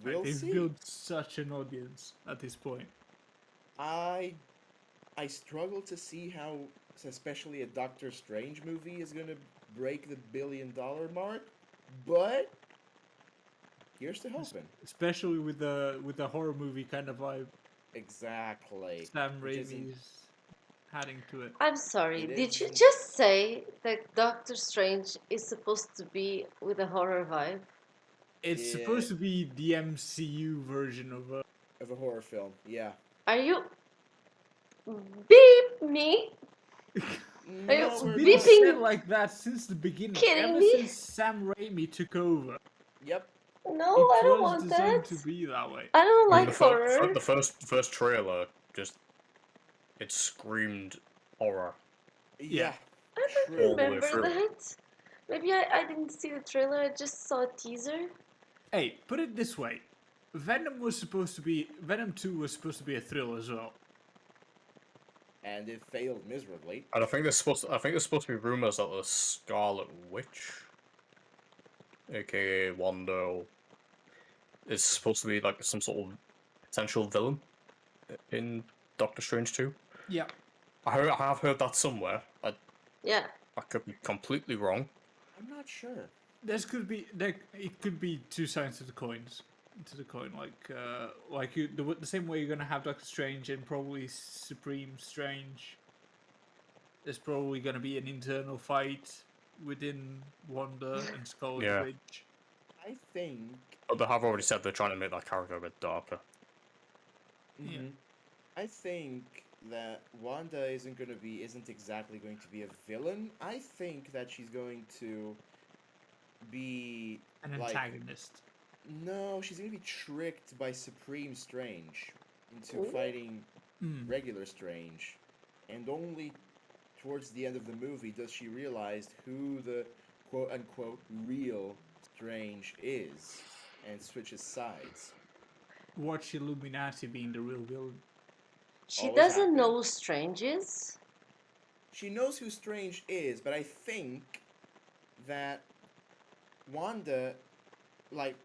Like,
We'll
they've
see.
built such an audience at this point.
I struggle to see how, especially a Doctor Strange movie, is gonna break the $1 billion mark, but here's to hoping.
Especially with the horror movie kind of vibe.
Exactly.
Sam
Which isn't.
Raimi's adding to it.
I'm sorry,
It
did you
isn't
just say that Doctor Strange is supposed to be with a horror vibe?
It's supposed to be the MCU version of
of a horror film. Yeah.
Are you beep me? Are you
No,
It's
we're
been
not.
said
beeping?
like that since the beginning.
Kidding
Ever
me?
since Sam Raimi took over,
Yep.
No,
it
I don't
was
want
designed
that.
to be that way.
I don't
I mean,
like horror.
the first trailer just it screamed horror
Yeah.
I don't
all the way
remember
through.
that. Maybe I didn't see the trailer, I just saw a teaser.
Hey, put it this way. Venom 2 was supposed to be a thrill as well.
And it failed miserably.
And I think there's supposed to be rumors that the Scarlet Witch, aka Wanda, is supposed to be like some sort of potential villain in Doctor Strange 2.
Yeah.
I have heard that somewhere.
Yeah.
I could be completely wrong.
I'm not sure.
It could be two sides to the coins. To the coin, the same way you're gonna have Doctor Strange and probably Supreme Strange. There's probably gonna be an internal fight within Wanda and Scarlet
Yeah.
Witch.
I think.
But they have already said they're trying to make that character a bit darker.
Yeah.
I think that Wanda isn't exactly going to be a villain. I think that she's going to be
An
like
antagonist.
no, she's going to be tricked by Supreme Strange into
Ooh.
fighting
Mm.
regular Strange, and only towards the end of the movie does she realize who the quote unquote real Strange is, and switches sides.
Watch Illuminati being the real villain.
She
Always
doesn't
happened.
know Stranges.
She knows who Strange is, but I think that Wanda, like,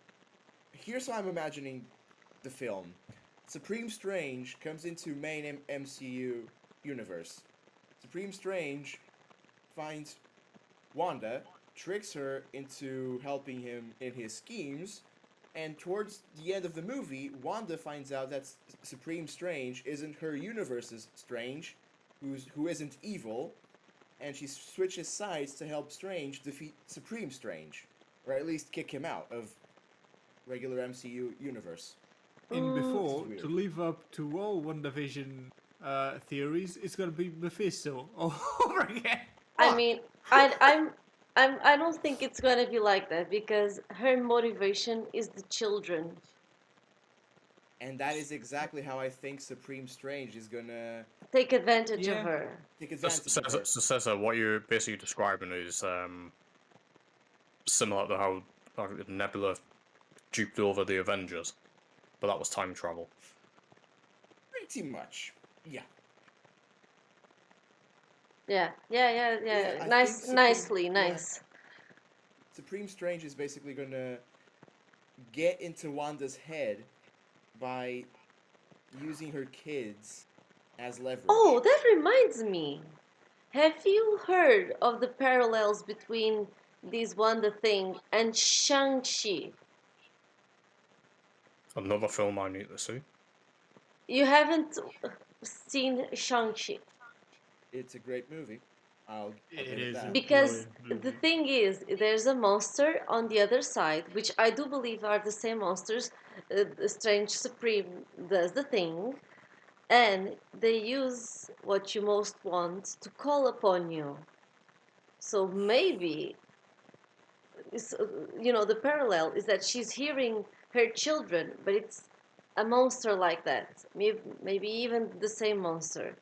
here's how I'm imagining the film. Supreme Strange comes into main MCU universe. Supreme Strange finds Wanda, tricks her into helping him in his schemes, and towards the end of the movie, Wanda finds out that Supreme Strange isn't her universe's Strange, who isn't evil, and she switches sides to help Strange defeat Supreme Strange, or at least kick him out of regular MCU universe.
In before,
This is
to
weird.
live up to all WandaVision theories, it's gonna be Mephisto all over again.
I mean, I don't think it's gonna be like that because her motivation is the children.
And that is exactly how I think Supreme Strange is gonna
Take advantage
Yeah.
of her.
take advantage of her.
So César, what you're basically describing is similar to how Nebula duped over the Avengers, but that was time travel.
Pretty much. Yeah.
Yeah.
Yeah, I
Nice,
think Supreme-
nicely,
yeah.
nice.
Supreme Strange is basically gonna get into Wanda's head by using her kids as leverage.
Oh, that reminds me. Have you heard of the parallels between this Wanda thing and Shang-Chi?
Another film I need to see.
You haven't seen Shang-Chi.
It's a great movie. I'll
It
give
is
that.
a
Because
brilliant
the
movie.
thing is, there's a monster on the other side, which I do believe are the same monsters. The Strange Supreme does the thing, and they use what you most want to call upon you. So maybe, the parallel is that she's hearing her children, but it's a monster like that. Maybe even the same monster.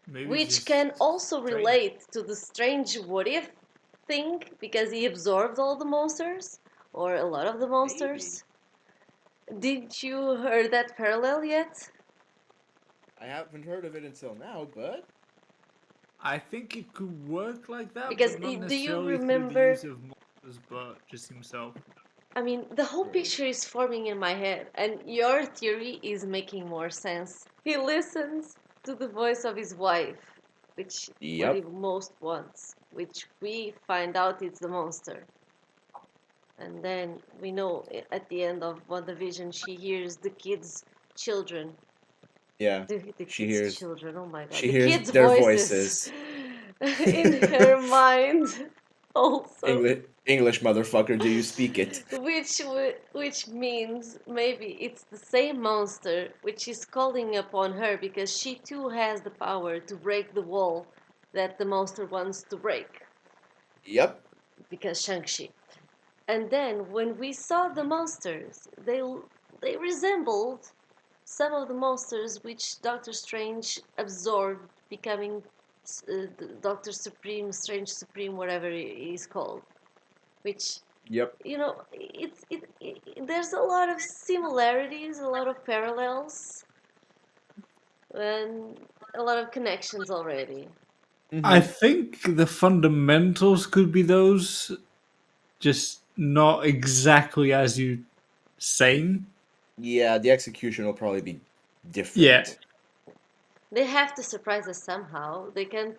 Maybe it's
Which
just
can also
strange.
relate to the strange what if thing because he absorbed all the monsters or a lot of the monsters. Did you heard that parallel yet?
I haven't heard of it until now, but
I think it could work like that,
Because
but not
do you
necessarily through the
remember?
use of monsters, but just himself.
I mean, the whole
True.
picture is forming in my head, and your theory is making more sense. He listens to the voice of his wife, which what he
Yep.
most wants, which we find out it's the monster. And then we know at the end of WandaVision, she hears the kids' children.
Yeah.
The
She
kids'
hears
children. Oh my god,
she
the
hears
kids'
their
voices
voices.
in her mind also.
English motherfucker, do you speak it?
Which means maybe it's the same monster which is calling upon her because she too has the power to break the wall that the monster wants to break
Yep.
because Shang-Chi. And then when we saw the monsters, they resembled some of the monsters which Doctor Strange absorbed, becoming Doctor Supreme, Strange Supreme, whatever he is called. Which,
Yep.
you know, there's a lot of similarities, a lot of parallels, and a lot of connections already.
I
Mhm.
think the fundamentals could be those, just not exactly as you saying.
Yeah, the execution will probably be
Yeah.
different.
They have to surprise us somehow. They can't.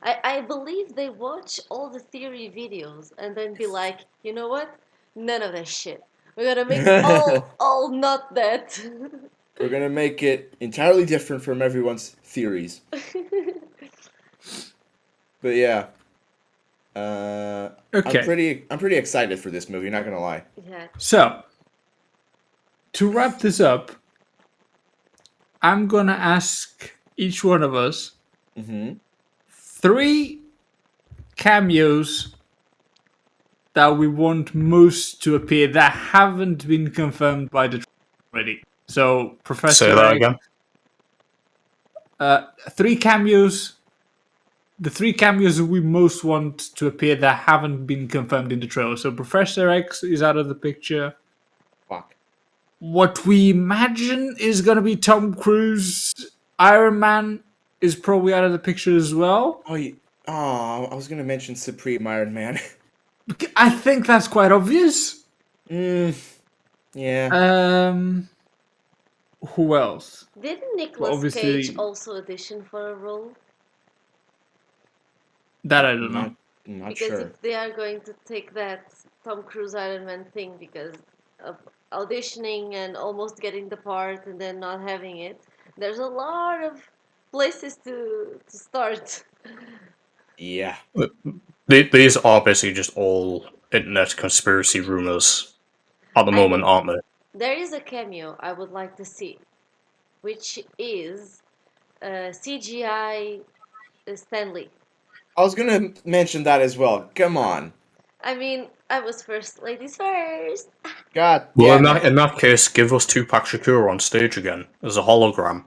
I believe they watch all the theory videos and then be like, you know what? None of that shit. We gotta make it all not that.
We're gonna make it entirely different from everyone's theories. But yeah,
Okay.
I'm pretty excited for this movie. Not gonna lie.
Yeah.
So, to wrap this up, I'm gonna ask each one of us
Mm-hmm.
3 cameos that we want most to appear that haven't been confirmed by the trailer already. So,
Say
Professor
that
X,
again.
3 cameos. The 3 cameos we most want to appear that haven't been confirmed in the trailer. So, Professor X is out of the picture.
Fuck.
What we imagine is gonna be Tom Cruise. Iron Man is probably out of the picture as well.
Oh, I was gonna mention Supreme Iron Man.
I think that's quite obvious.
mm, yeah.
Who else?
Didn't
Well,
Nicolas Cage
obviously,
also audition for a role?
that I don't know.
Not
Because
sure.
if they are going to take that Tom Cruise Iron Man thing because of auditioning and almost getting the part and then not having it, there's a lot of places to start.
Yeah.
These are basically just all internet conspiracy rumors at the
I
moment,
mean,
aren't they?
there is a cameo I would like to see, which is CGI Stanley.
I was gonna mention that as well. Come on.
I mean, I was first, ladies first.
God
Well,
damn it.
in that case, give us Tupac Shakur on stage again as a hologram.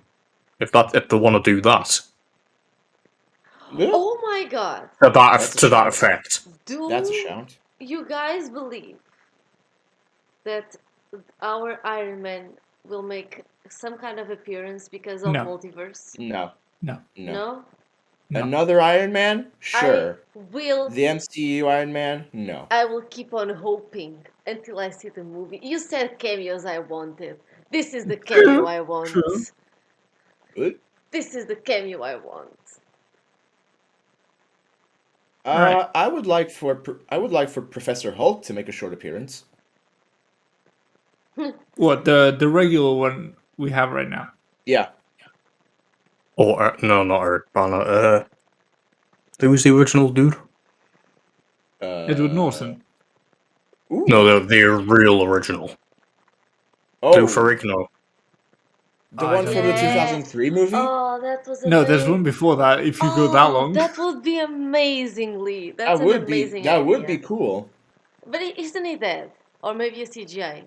If they want to do that,
Ugh,
Oh my god.
That's a
to that
shout.
effect.
That's a
Do
shout.
you guys believe that our Iron Man will make some kind of appearance because of
No,
multiverse?
No.
no,
No.
No?
no.
Another Iron Man?
I
Sure.
will
The MCU Iron Man? No.
I will keep on hoping until I see the movie. You said cameos I wanted. This is the cameo
True,
I want.
true.
What?
This is the cameo I want.
Right.
I would like for Professor Hulk to make a short appearance.
What, the regular one we have right now?
Yeah.
Or no, not Eric Banner. Who was the original dude?
Edward
Uh.
Norton.
Ooh.
No, the real original. Lou
Oh.
Ferrigno.
The
I
one
don't
from the
know.
Yeah.
2003 movie?
Oh, that was
No, there's
amazing.
one before that. If you go that
Oh,
long,
that would be amazingly. That's an amazing
That would
idea.
be cool.
But isn't he dead? Or maybe a CGI?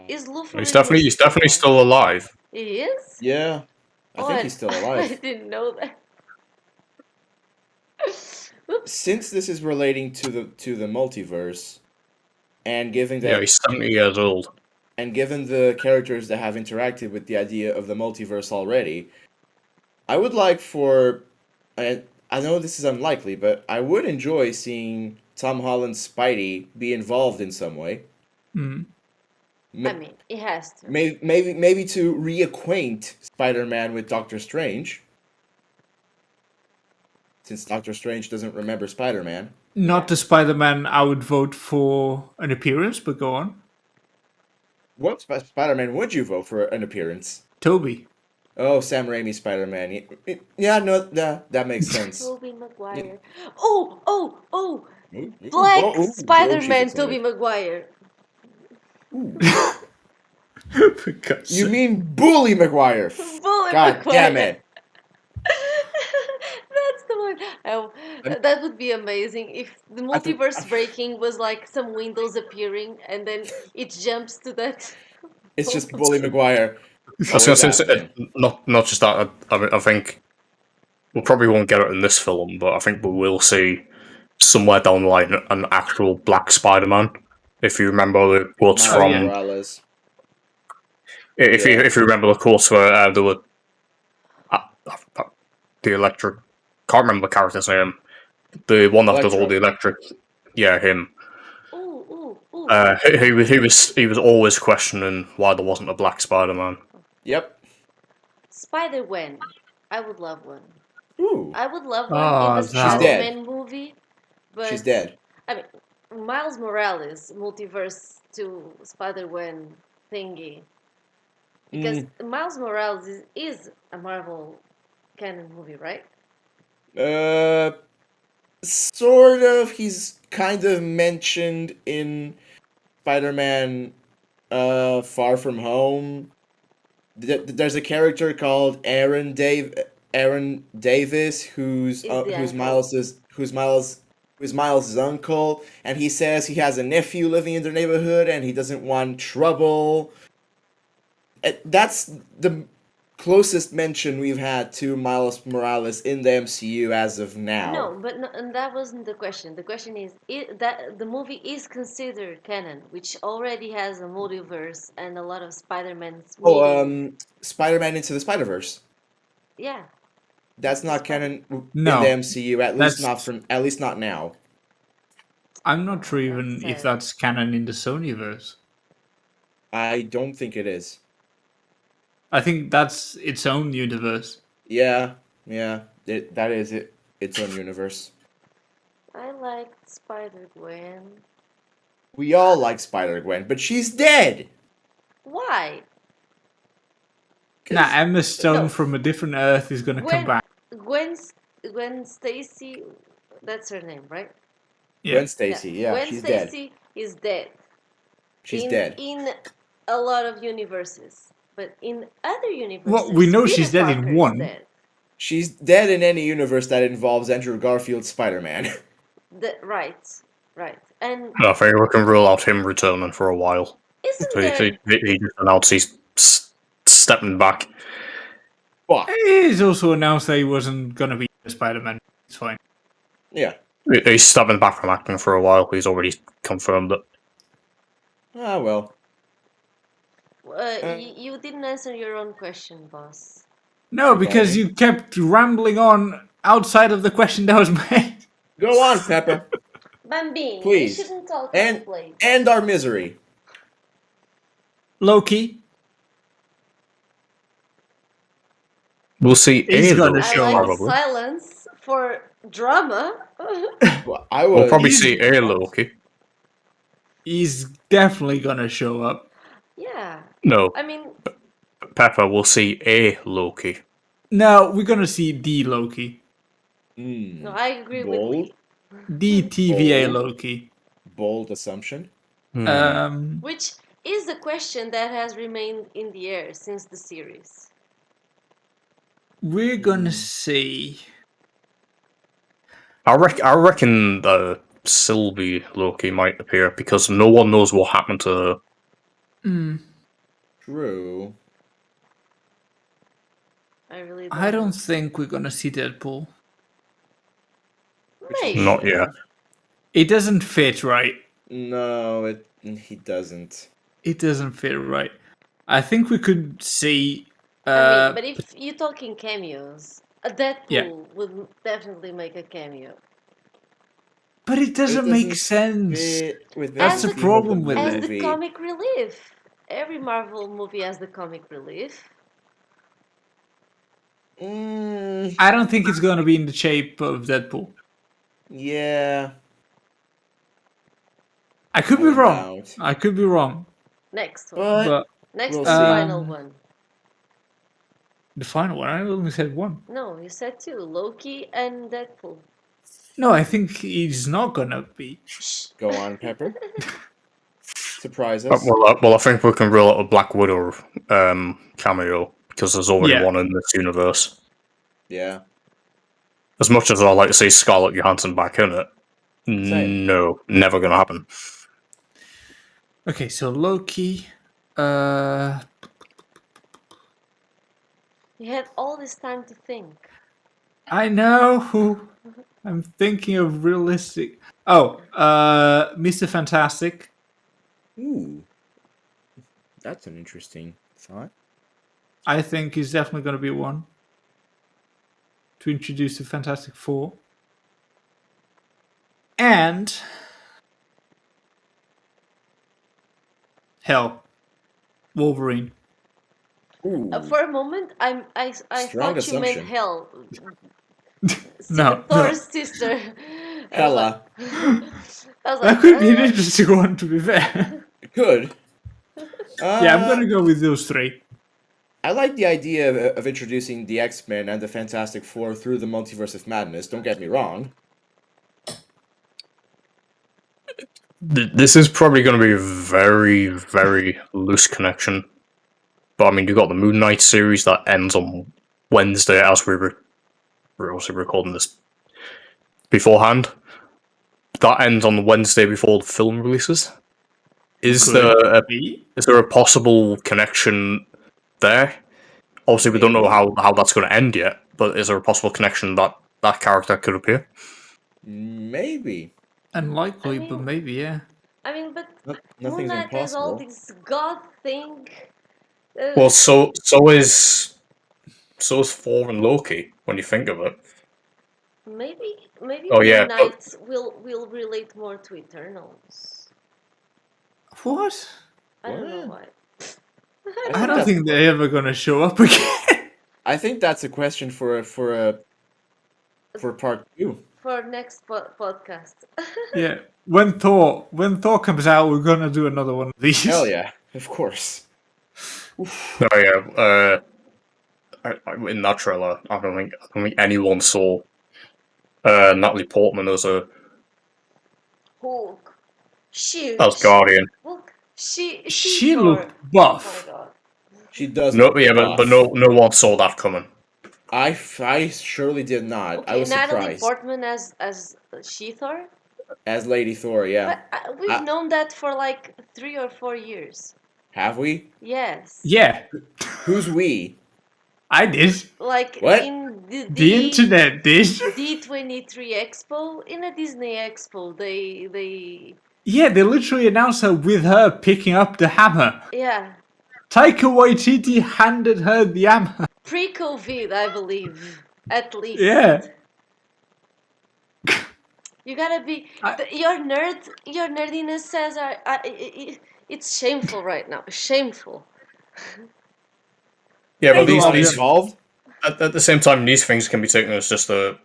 Is Lou Ferrigno
He's
still
definitely
alive?
still alive.
He is?
Yeah. I
Oh,
think he's still
I
alive.
didn't know that. Oops.
Since this is relating to the multiverse, and
Yeah, he's 70 years old.
given the characters that have interacted with the idea of the multiverse already, I would like for I know this is unlikely, but I would enjoy seeing Tom Holland's Spidey be involved in some way.
mm,
I mean, he has to.
Maybe to reacquaint Spider-Man with Doctor Strange, since Doctor Strange doesn't remember Spider-Man.
not
Yeah.
the Spider-Man I would vote for an appearance, but go on.
What Spider-Man would you vote for an appearance?
Toby.
Oh, Sam Raimi Spider-Man. Yeah, no, that makes sense.
Tobey Maguire. Oh,
Ooh,
Black
oh, she's
Spider-Man,
excited.
Tobey Maguire.
Ooh.
For God's
You
sake.
mean Bully Maguire?
Bully
God damn
Maguire.
it!
That's the one. Oh, that would be amazing if the
I think-
multiverse breaking was like some windows appearing and then it jumps to that.
It's just Bully Maguire.
I was
Bully
going to say,
Batman.
not just that. I think we probably won't get it in this film, but I think we will see somewhere down the line an actual Black Spider-Man. If you remember the quotes
Miles
from,
yeah.
Morales.
if you remember the quotes where there were the electric. Can't remember the character's name. The one that does all the electric. Yeah, him.
Ooh.
He was always questioning why there wasn't a Black Spider-Man.
Yep.
Spider-Gwen. I would love one.
Ooh.
I would love one in
Oh,
the
she's
dead.
Spider-Man movie. But
She's dead.
I mean, Miles Morales, multiverse to Spider-Gwen thingy. Because Miles Morales is a Marvel canon movie, right?
Sort of. He's kind of mentioned in Spider-Man Far From Home. There's a character called Aaron Davis who's
Is the uncle.
who's Miles' uncle, and he says he has a nephew living in their neighborhood and he doesn't want trouble. That's the closest mention we've had to Miles Morales in the MCU as of now.
No, but no, and that wasn't the question. The question is that the movie is considered canon, which already has a multiverse and a lot of Spider-Man's meeting.
Spider-Man Into the Spider-Verse.
Yeah.
That's
Into
not
Spider-
canon in
No,
the MCU, at least
that's-
not now.
I'm not sure even
That's
if
sad.
that's canon in the Sonyverse.
I don't think it is.
I think that's its own universe.
Yeah, that is it. Its own universe.
I liked Spider-Gwen.
We all like Spider-Gwen, but she's dead.
Why?
Nah, Emma Stone
No.
from a different Earth is gonna come back.
Gwen Stacy, that's her name, right?
Yeah.
Gwen Stacy, yeah,
Gwen
she's dead.
Stacy is dead.
She's dead.
In a lot of universes, but in other universes,
Well, we know
Peter
she's dead in
Parker is
one.
dead.
She's dead in any universe that involves Andrew Garfield's Spider-Man.
Right. And
I think we can rule out him returning for a while.
isn't there?
He just announced he's stepping back.
Fuck.
He's also announced that he wasn't gonna be Spider-Man. It's fine.
Yeah.
He's stepping back from acting for a while. He's already confirmed it.
Ah, well.
You didn't answer your own question, boss.
No, because
Okay.
you kept rambling on outside of the question that was made.
Go on, Pepper.
Bambini,
Please.
you shouldn't talk
And-
on the plate.
End our misery.
Loki.
We'll see.
He's
A,
gonna
though,
I
show
like
up.
probably.
silence for drama.
Well, I
We'll
was.
probably
He's-
see a Loki.
He's definitely gonna show up.
Yeah,
No,
I mean,
Pepper. We'll see a Loki.
No, we're gonna see the Loki.
no, I agree
Bold.
with Lee.
The TVA
Bold.
Loki.
Bold assumption.
Which is a question that has remained in the air since the series.
We're gonna see.
I reckon Sylvie Loki might appear because no one knows what happened to her.
True.
I really
I don't think we're gonna see Deadpool.
Maybe.
Not yet.
It doesn't fit right.
No, he doesn't.
It doesn't fit right. I think we could see.
I mean, but if you're talking cameos, a Deadpool
Yeah.
would definitely make a cameo.
But it doesn't make sense.
Fit with
That's
the
the
theme of
problem with
As
it.
the
movie.
comic relief. Every Marvel movie has the comic relief.
I don't think it's gonna be in the shape of Deadpool.
Yeah.
I could be
No
wrong.
doubt.
I could be wrong.
Next one.
But
But
Next
we'll
is the
see.
final one.
the final one, I only said one.
No, you said two. Loki and Deadpool.
No, I think he's not gonna be.
Shh.
Go on, Pepper. Surprise us.
Well, I think we can rule out a Black Widow cameo because there's already
Yeah.
one in this universe.
Yeah.
As much as I like to see Scarlett Johansson back in it,
Same.
no, never gonna happen.
Okay, so Loki.
You had all this time to think.
I know who. I'm thinking of realistic. Oh, Mr. Fantastic.
Ooh. That's an interesting thought.
I think is definitely going to be one to introduce the Fantastic Four. And hell, Wolverine.
Ooh.
For a moment, I
Strong
thought you meant
assumption.
Hell.
No,
Thor's sister.
Hella.
I was
that
like,
could be an interesting one. To be fair,
It could.
yeah, I'm gonna go with those three.
I like the idea of introducing the X-Men and the Fantastic Four through the Multiverse of Madness, don't get me wrong.
This is probably going to be a very, very loose connection. But I mean, you've got the Moon Knight series that ends on Wednesday, as we're also recording this beforehand. That ends on the Wednesday before the film releases. Is
Could
there a possible connection there? Obviously, we don't know how that's going to end yet, but is there a possible connection that that character could appear?
Maybe.
Unlikely,
I mean-
but maybe, yeah.
I mean, but Moon
Nothing's
Knight has all
impossible.
this god thing.
Well, so is Thor and Loki when you think of it.
maybe
Oh,
Moon
yeah,
Knight will relate more to Eternals.
What?
I don't know
What?
why.
I don't think they're ever gonna show up again.
I think that's a question for part 2.
For next podcast.
Yeah. When Thor comes out, we're gonna do another one of these.
Hell yeah, of course.
Oh yeah. In that trailer, I don't think anyone saw Natalie Portman as
Hulk. Shoot.
Guardian.
Hulk. She
She
Thor.
looked
Oh
buff.
my god.
She does.
No,
look
yeah,
buff.
but no one saw that coming.
I surely did not. I
Okay,
was
Natalie
surprised.
Portman as She-Thor?
As Lady Thor, yeah.
But we've known that for like 3 or 4 years.
Have we?
Yes.
Yeah,
Who's we?
I did.
Like
What?
in
The internet did.
D23 Expo, in a Disney Expo, they
Yeah, they literally announced her with her picking up the hammer.
yeah,
Taika Waititi handed her the hammer.
pre-COVID, I believe, at least.
Yeah.
You gotta be your nerdiness, César. It's shameful right now. Shameful.
Yeah, but
Are
these
involved?
at the same time, these things can be taken as just a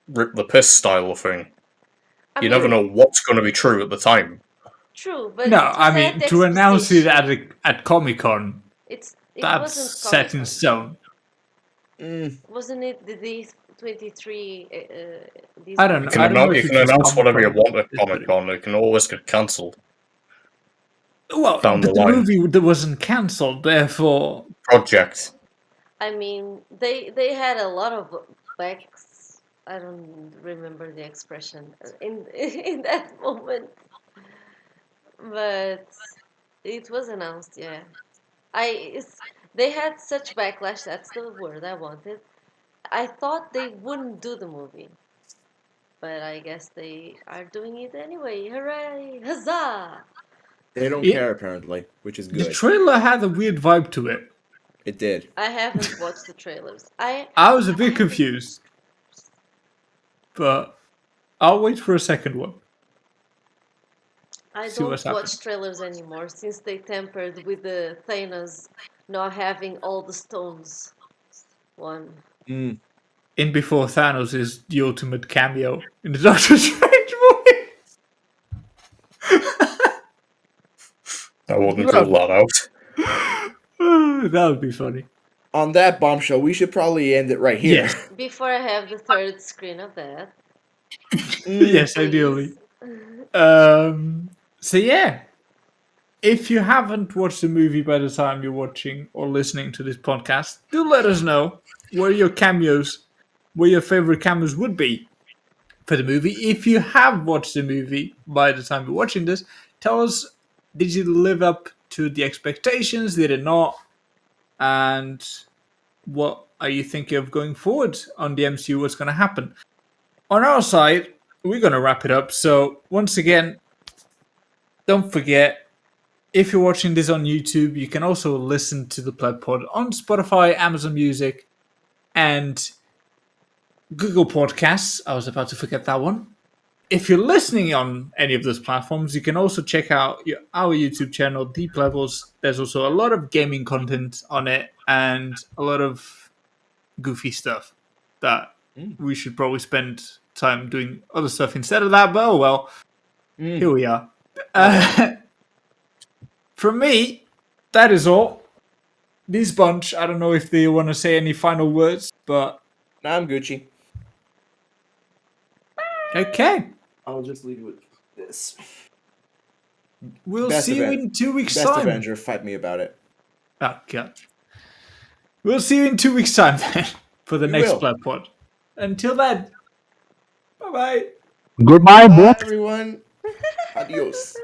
rip the piss style of thing. You never know what's going to be true at the time.
True, but
No,
to
I mean,
set
to announce it
expectation,
at Comic Con,
it
that's
wasn't
set in
Comic-Con.
stone.
Wasn't it the D23?
I don't know.
You can,
I don't know
you
if
can
it was
announce whatever you
Comic-Con.
want at Comic Con. It can always get cancelled.
Well,
down
but
the line.
movie that wasn't cancelled, therefore.
Project.
I mean, they had a lot of backs. I don't remember the expression in that moment, but it was announced. Yeah, they had such backlash. That's the word I wanted. I thought they wouldn't do the movie, but I guess they are doing it anyway. Hooray! Huzzah!
They don't
Yeah.
care apparently, which is
The
good.
trailer had a weird vibe to it.
It did.
I haven't watched the trailers.
I was a bit confused. But I'll wait for a second one.
I
See
don't
what's
watch
happening.
trailers anymore since they tampered with the Thanos not having all the stones one.
Mm.
In Before Thanos is the ultimate cameo in the Doctor Strange movie.
I wouldn't rule that out.
That would be funny.
On that bombshell, we should probably end it right here.
Yes.
Before I have the third screen of that.
Yes,
Please.
ideally. So yeah, if you haven't watched the movie by the time you're watching or listening to this podcast, do let us know where your favorite cameos would be for the movie. If you have watched the movie by the time you're watching this, tell us, did you live up to the expectations? Did it not? And what are you thinking of going forward on the MCU? What's going to happen? On our side, we're going to wrap it up. So once again, don't forget, if you're watching this on YouTube, you can also listen to the PlebPod on Spotify, Amazon Music, and Google Podcasts. I was about to forget that one. If you're listening on any of those platforms, you can also check out our YouTube channel, The Plebels. There's also a lot of gaming content on it and a lot of goofy stuff that we should probably spend time doing other stuff instead of that. But oh well, here we are. From me, that is all. This bunch, I don't know if they want to say any final words, but
Nah, I'm Gucci.
okay.
I'll just leave with this.
We'll
Best
see you
event-
in 2 weeks'
Best
time.
Avenger, fight me about it.
Oh, God. We'll see you in 2 weeks' time then for the
We
next
will.
PlebPod. Until then, bye-bye.
Goodbye,
Bye,
boy.
everyone. Adios.